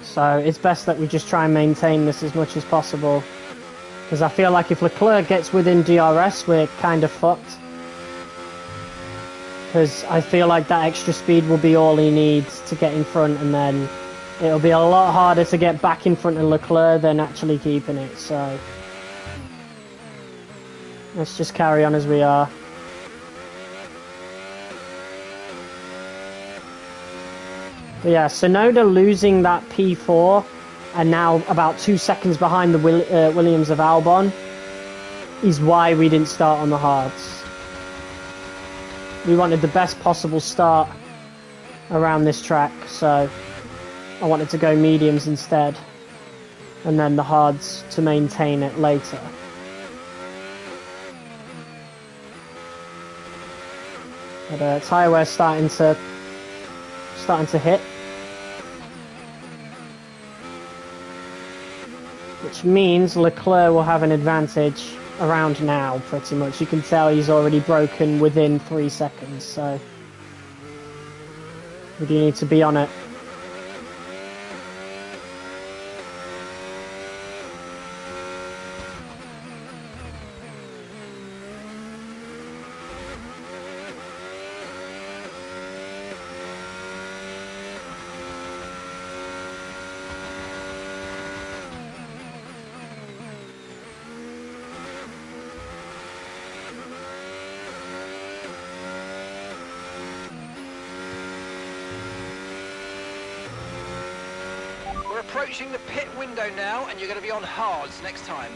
So it's best that we just try and maintain this as much as possible. Because I feel like if Leclerc gets within DRS, we're kind of fucked. Because I feel like that extra speed will be all he needs to get in front, and then it'll be a lot harder to get back in front of Leclerc than actually keeping it, so let's just carry on as we are. But yeah, Sonoda losing that P4 and now about 2 seconds behind the Williams of Albon is why we didn't start on the hards. We wanted the best possible start around this track, so I wanted to go mediums instead, and then the hards to maintain it later. But tyre wear's starting to hit, which means Leclerc will have an advantage around now, pretty much. You can tell he's already broken within 3 seconds, so we do need to be on it. We're approaching the pit window now, and you're going to be on hards next time.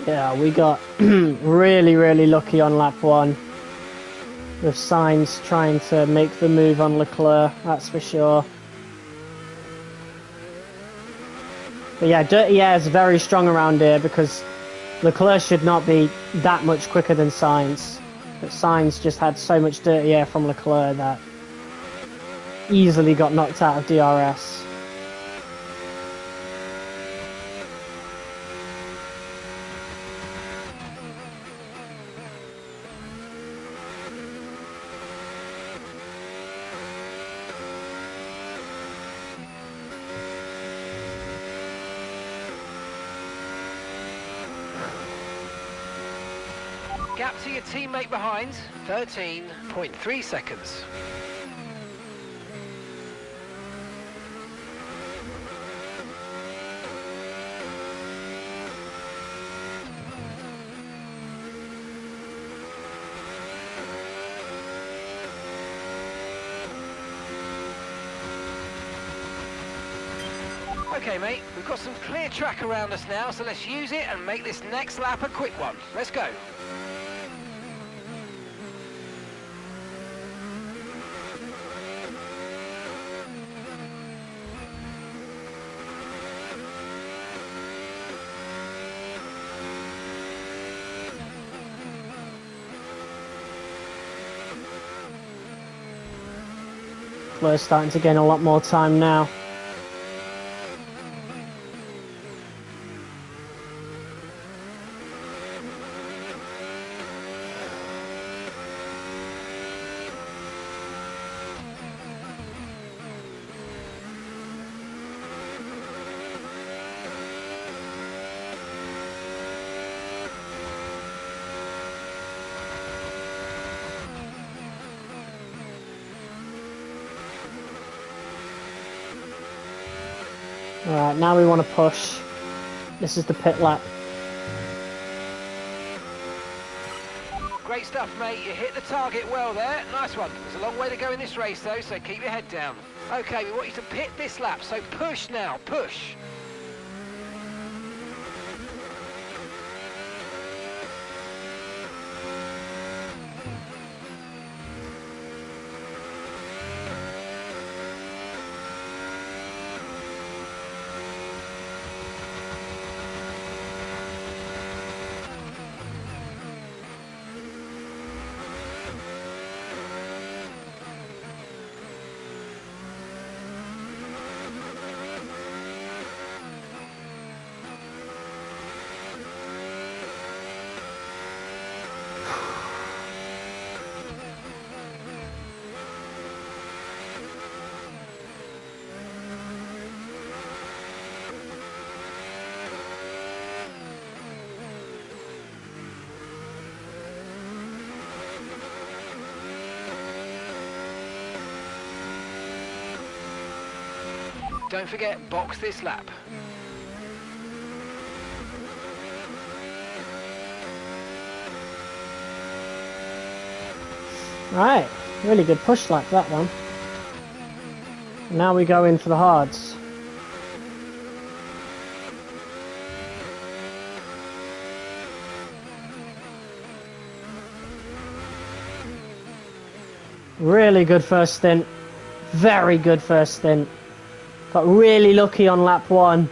Yeah, we got really lucky on lap 1 with Sainz trying to make the move on Leclerc, that's for sure. But yeah, Dirty Air is very strong around here because Leclerc should not be that much quicker than Sainz. But Sainz just had so much Dirty Air from Leclerc that easily got knocked out of DRS. Gap to your teammate behind, 13.3 seconds. Okay, mate, we've got some clear track around us now, so let's use it and make this next lap a quick one. Let's go. We're starting to gain a lot more time now. Alright, now we want to push. This is the pit lap. Great stuff, mate. You hit the target well there. Nice one. There's a long way to go in this race, though, so keep your head down. Okay, we want you to pit this lap, so push now, push. Don't forget, box this lap. Right, really good push lap, that one. Now we go in for the hards. Really good first stint. Very good first stint. Got really lucky on lap 1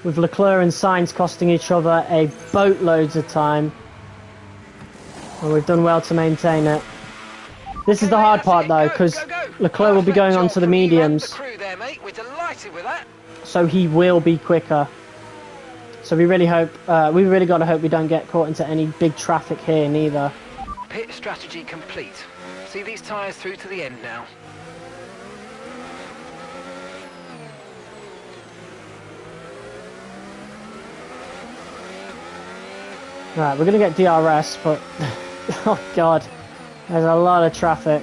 with Leclerc and Sainz costing each other a boatloads of time. And we've done well to maintain it. This is the hard part though, because Leclerc will be going on to the mediums. We're delighted with that. So he will be quicker. So we really hope, we really got to hope we don't get caught into any big traffic here neither. Pit strategy complete. See these tyres through to the end now. Right, we're going to get DRS, but oh god, there's a lot of traffic.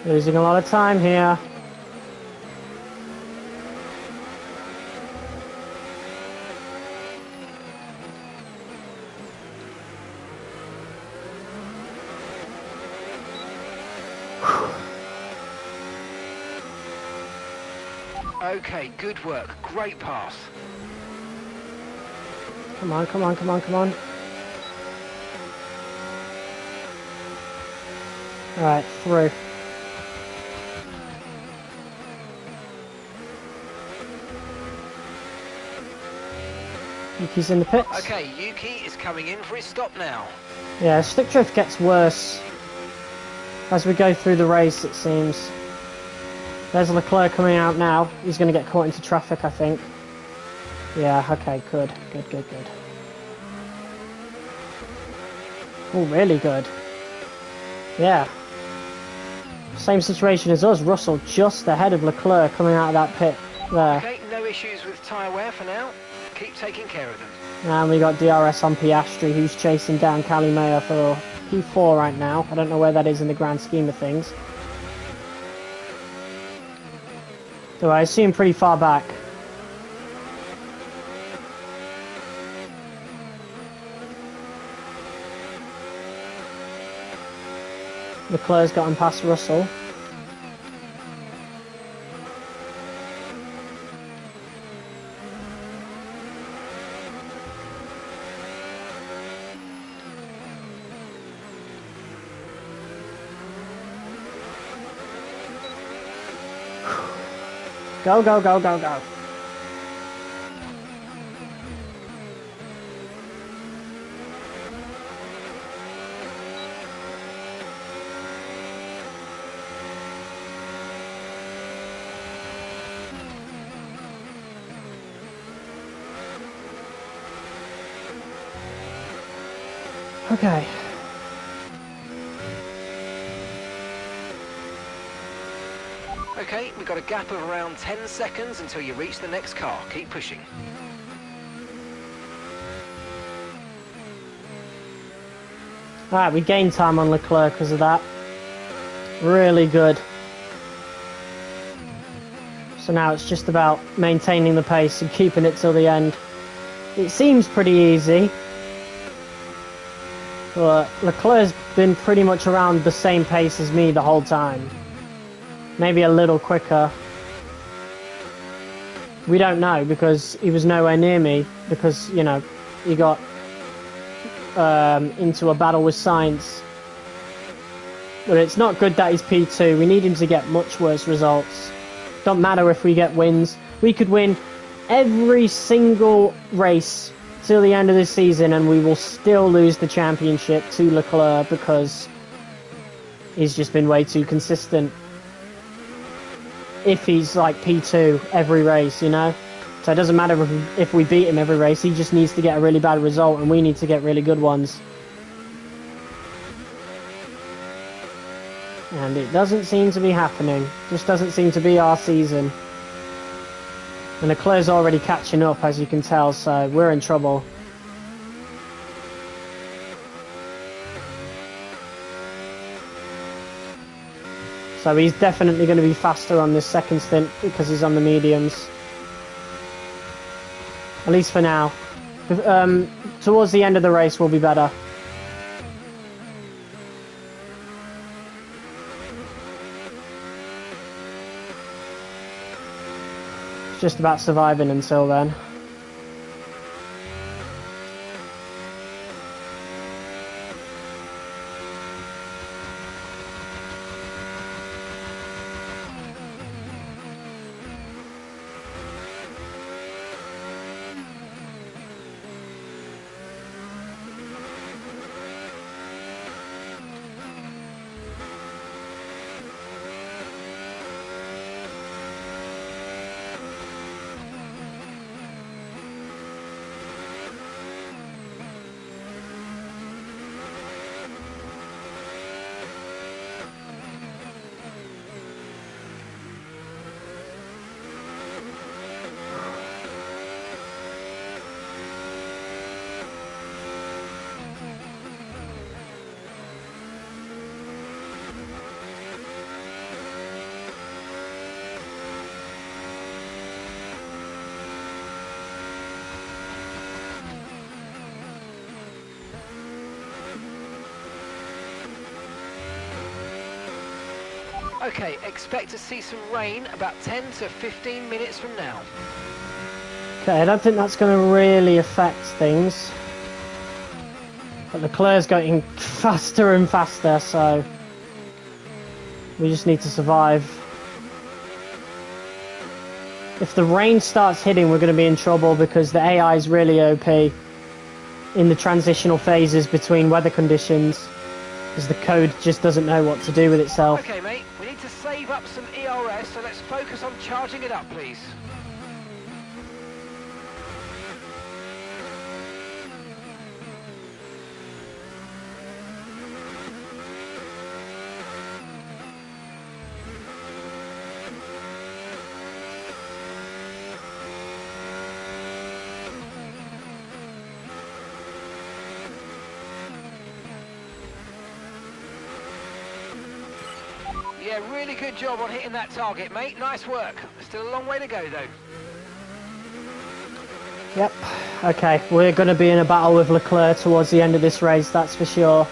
Losing a lot of time here. Okay, good work. Great pass. Come on, come on, come on, come on. Alright, through. Yuki's in the pits. Okay, Yuki is coming in for his stop now. Yeah, stick drift gets worse as we go through the race, it seems. There's Leclerc coming out now. He's going to get caught into traffic, I think. Yeah, okay, good. Good, good, good. Oh, really good. Yeah. Same situation as us. Russell just ahead of Leclerc coming out of that pit there. Okay, no issues with tyre wear for now. Keep taking care of them. And we got DRS on Piastri, who's chasing down Calimero for P4 right now. I don't know where that is in the grand scheme of things. So I assume pretty far back. Leclerc's gotten past Russell. Go, go, go, go, go. Okay. Okay, we've got a gap of around 10 seconds until you reach the next car. Keep pushing. Alright, we gained time on Leclerc because of that. Really good. So now it's just about maintaining the pace and keeping it till the end. It seems pretty easy. But Leclerc's been pretty much around the same pace as me the whole time. Maybe a little quicker. We don't know because he was nowhere near me because, you know, he got into a battle with Sainz. But it's not good that he's P2. We need him to get much worse results. Don't matter if we get wins. We could win every single race till the end of this season and we will still lose the championship to Leclerc because he's just been way too consistent. If he's like P2 every race, you know? So it doesn't matter if we beat him every race, he just needs to get a really bad result and we need to get really good ones. And it doesn't seem to be happening. Just doesn't seem to be our season. And Leclerc's already catching up, as you can tell, so we're in trouble. So he's definitely going to be faster on this second stint because he's on the mediums. At least for now. Towards the end of the race we'll be better. It's just about surviving until then. Okay, expect to see some rain about 10 to 15 minutes from now. Okay, I don't think that's going to really affect things. But Leclerc's getting faster and faster, so we just need to survive. If the rain starts hitting, we're going to be in trouble because the AI is really OP in the transitional phases between weather conditions, because the code just doesn't know what to do with itself. Okay, mate, we need to save up some ERS, so let's focus on charging it up, please. Yeah, really good job on hitting that target, mate. Nice work. Still a long way to go, though. Yep. Okay, we're going to be in a battle with Leclerc towards the end of this race, that's for sure.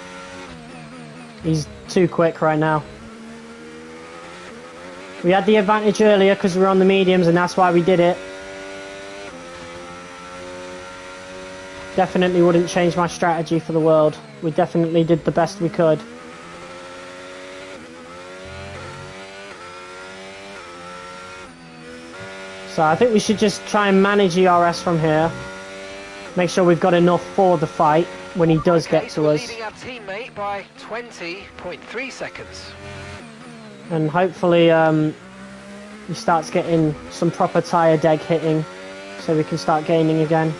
He's too quick right now. We had the advantage earlier because we were on the mediums, and that's why we did it. Definitely wouldn't change my strategy for the world. We definitely did the best we could. So I think we should just try and manage ERS from here. Make sure we've got enough for the fight when he does get to us. Leading our teammate by 20.3 seconds. And hopefully he starts getting some proper tyre deg hitting so we can start gaining again.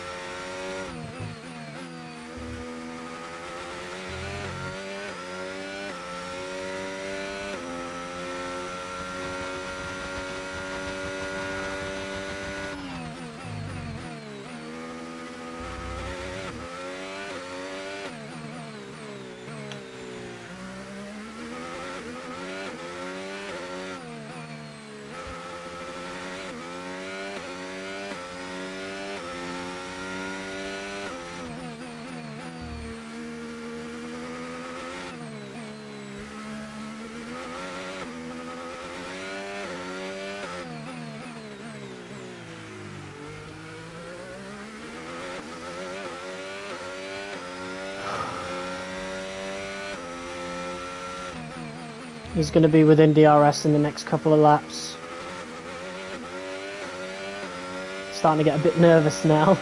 He's going to be within DRS in the next couple of laps. Starting to get a bit nervous now.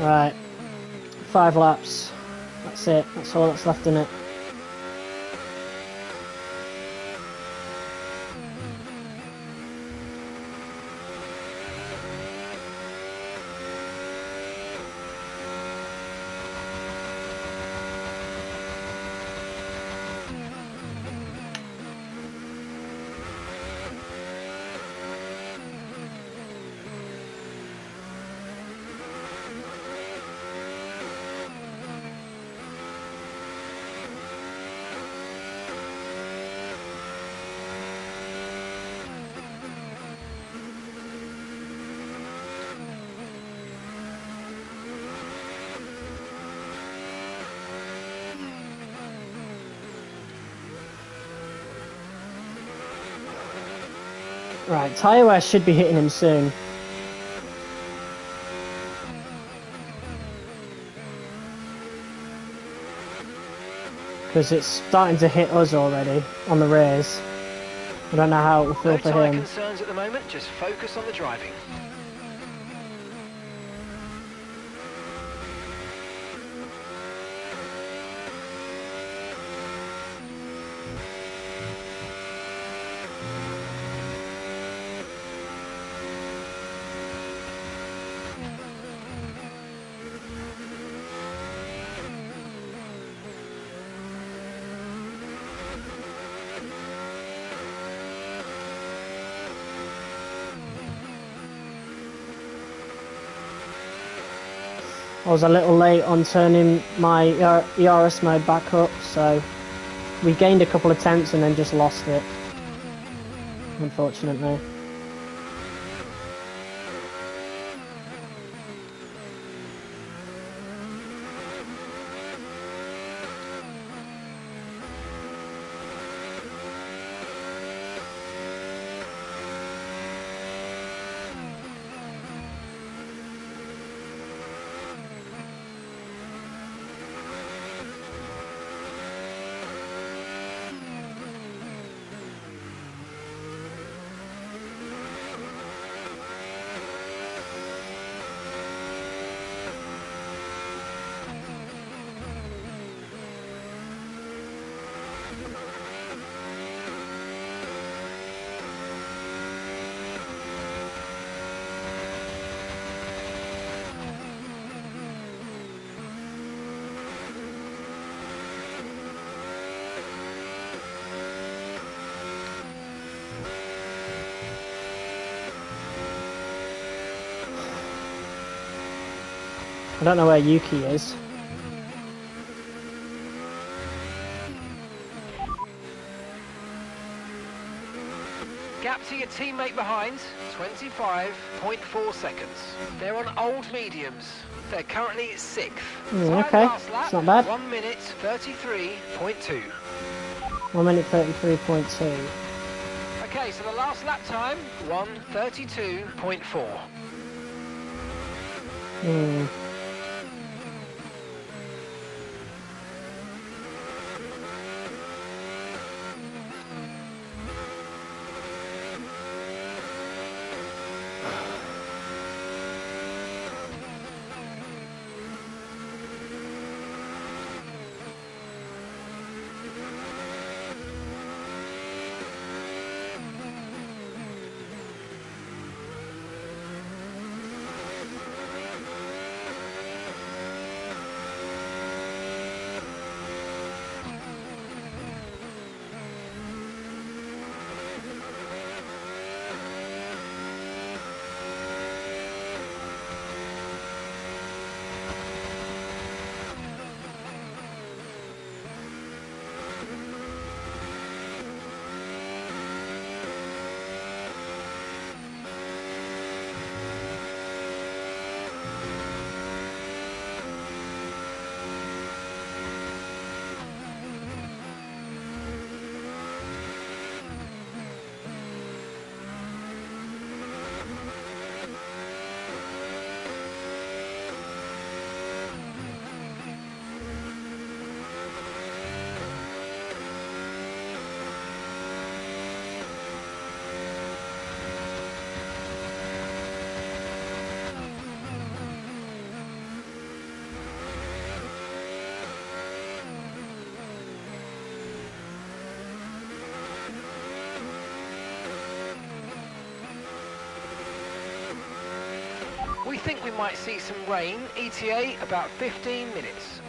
Right, 5 laps. That's it. That's all that's left in it. Right, tyre wear should be hitting him soon. Because it's starting to hit us already on the rears. I don't know how it will feel No for tyre him. concerns at the moment, just focus on the driving. I was a little late on turning my ERS mode back up, so we gained a couple of tenths and then just lost it, unfortunately. I don't know where Yuki is. Gap to your teammate behind, 25.4 seconds. They're on old mediums. They're currently 6th. Okay, it's not bad. 1 minute 33.2. 1 minute 33.2. Okay, so the last lap time, 1:32.4. We think we might see some rain, ETA about 15 minutes.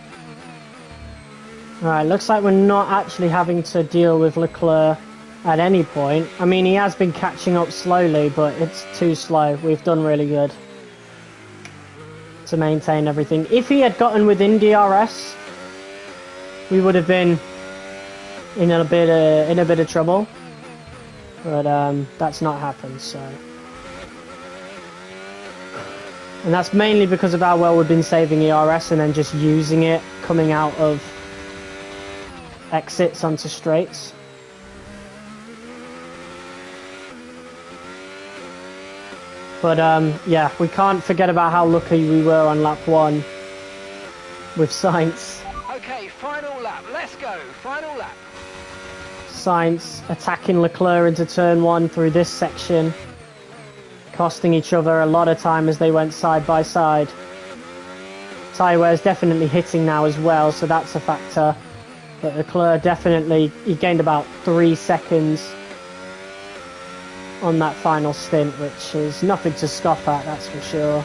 Right, looks like we're not actually having to deal with Leclerc at any point. I mean, he has been catching up slowly, but it's too slow. We've done really good to maintain everything. If he had gotten within DRS, we would have been in a bit of trouble. But that's not happened, so. And that's mainly because of how well we've been saving ERS and then just using it coming out of exits onto straights. But yeah, we can't forget about how lucky we were on lap 1 with Sainz. Okay, final lap, let's go, final lap. Sainz attacking Leclerc into turn 1 through this section, costing each other a lot of time as they went side by side. Tyre wear is definitely hitting now as well, so that's a factor. But Leclerc definitely, he gained about 3 seconds on that final stint, which is nothing to scoff at, that's for sure.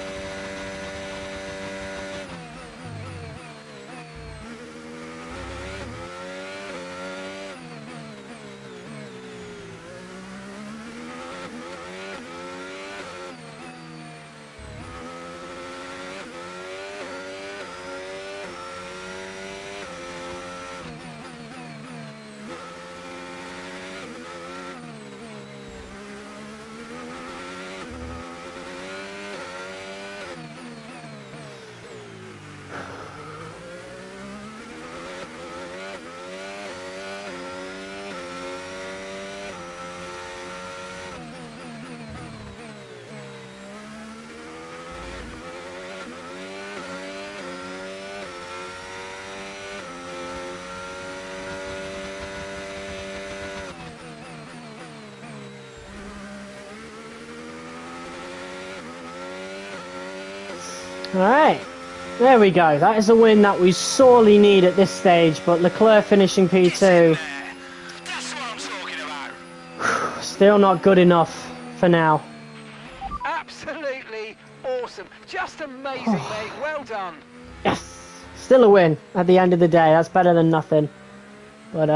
Alright, there we go. That is a win that we sorely need at this stage, but Leclerc finishing P2. That's what I'm talking about. Still not good enough for now. Absolutely awesome. Just amazing, mate. Well done. Yes! Still a win at the end of the day. That's better than nothing. But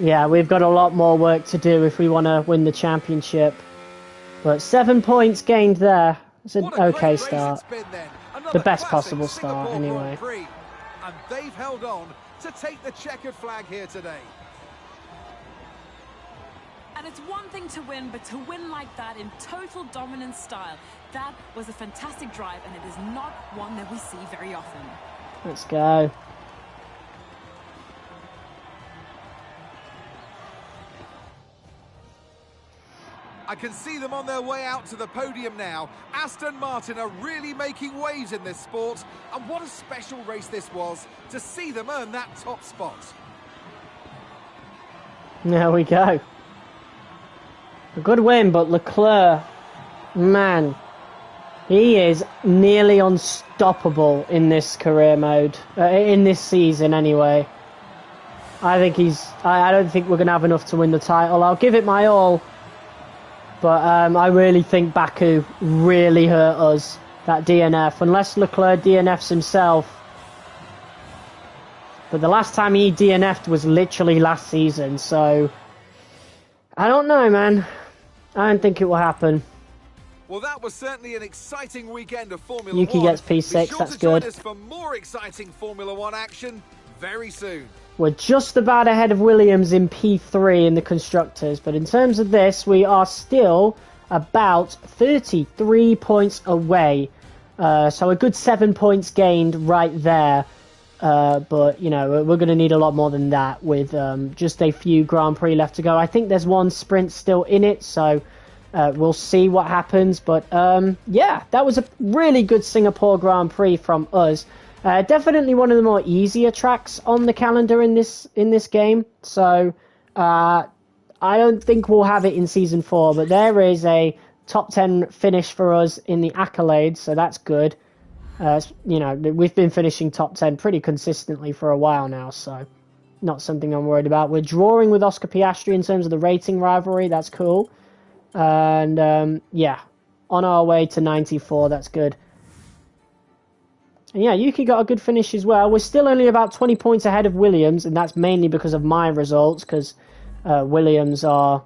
yeah, we've got a lot more work to do if we want to win the championship. But 7 points gained there. It's an What a great okay race start. it's been then. The Another best classic possible start, Singapore anyway. Grand Prix. And they've held on to take the checkered flag here today. And it's one thing to win, but to win like that in total dominance style, that was a fantastic drive, and it is not one that we see very often. Let's go. I can see them on their way out to the podium now. Aston Martin are really making waves in this sport. And what a special race this was to see them earn that top spot. There we go. A good win, but Leclerc, man, he is nearly unstoppable in this career mode, in this season anyway. I think I don't think we're going to have enough to win the title. I'll give it my all. But I really think Baku really hurt us, that DNF. Unless Leclerc DNFs himself. But the last time he DNF'd was literally last season, so I don't know, man. I don't think it will happen. Well, that was certainly an exciting weekend of Formula Yuki 1. gets P6, Be sure that's to join good. us for more exciting Formula 1 action very soon. We're just about ahead of Williams in P3 in the Constructors, but in terms of this, we are still about 33 points away. So a good 7 points gained right there. But, you know, we're going to need a lot more than that with just a few Grand Prix left to go. I think there's one sprint still in it, so we'll see what happens. But, yeah, that was a really good Singapore Grand Prix from us. Definitely one of the more easier tracks on the calendar in this game. So I don't think we'll have it in Season 4, but there is a top 10 finish for us in the accolades, so that's good. You know, we've been finishing top 10 pretty consistently for a while now, so not something I'm worried about. We're drawing with Oscar Piastri in terms of the rating rivalry, that's cool. And yeah, on our way to 94, that's good. And yeah, Yuki got a good finish as well. We're still only about 20 points ahead of Williams, and that's mainly because of my results, because Williams are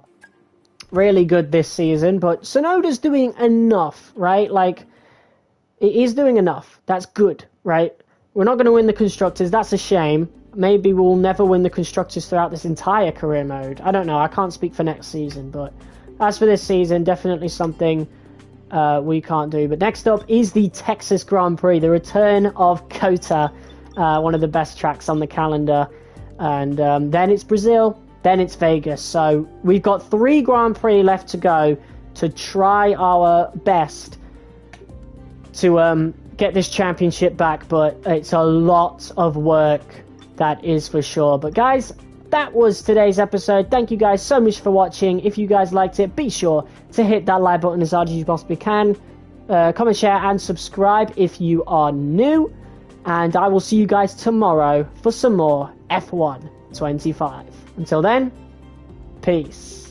really good this season. But Tsunoda's doing enough, right? Like, it is doing enough. That's good, right? We're not going to win the Constructors. That's a shame. Maybe we'll never win the Constructors throughout this entire career mode. I don't know. I can't speak for next season, but as for this season, definitely something we can't do. But next up is the Texas Grand Prix, the return of COTA, one of the best tracks on the calendar. And then it's Brazil, then it's Vegas. So we've got 3 Grand Prix left to go to try our best to get this championship back. But it's a lot of work, that is for sure. But guys, that was today's episode. Thank you guys so much for watching. If you guys liked it, be sure to hit that like button as hard as you possibly can. Comment, share, and subscribe if you are new. And I will see you guys tomorrow for some more F1 25. Until then, peace.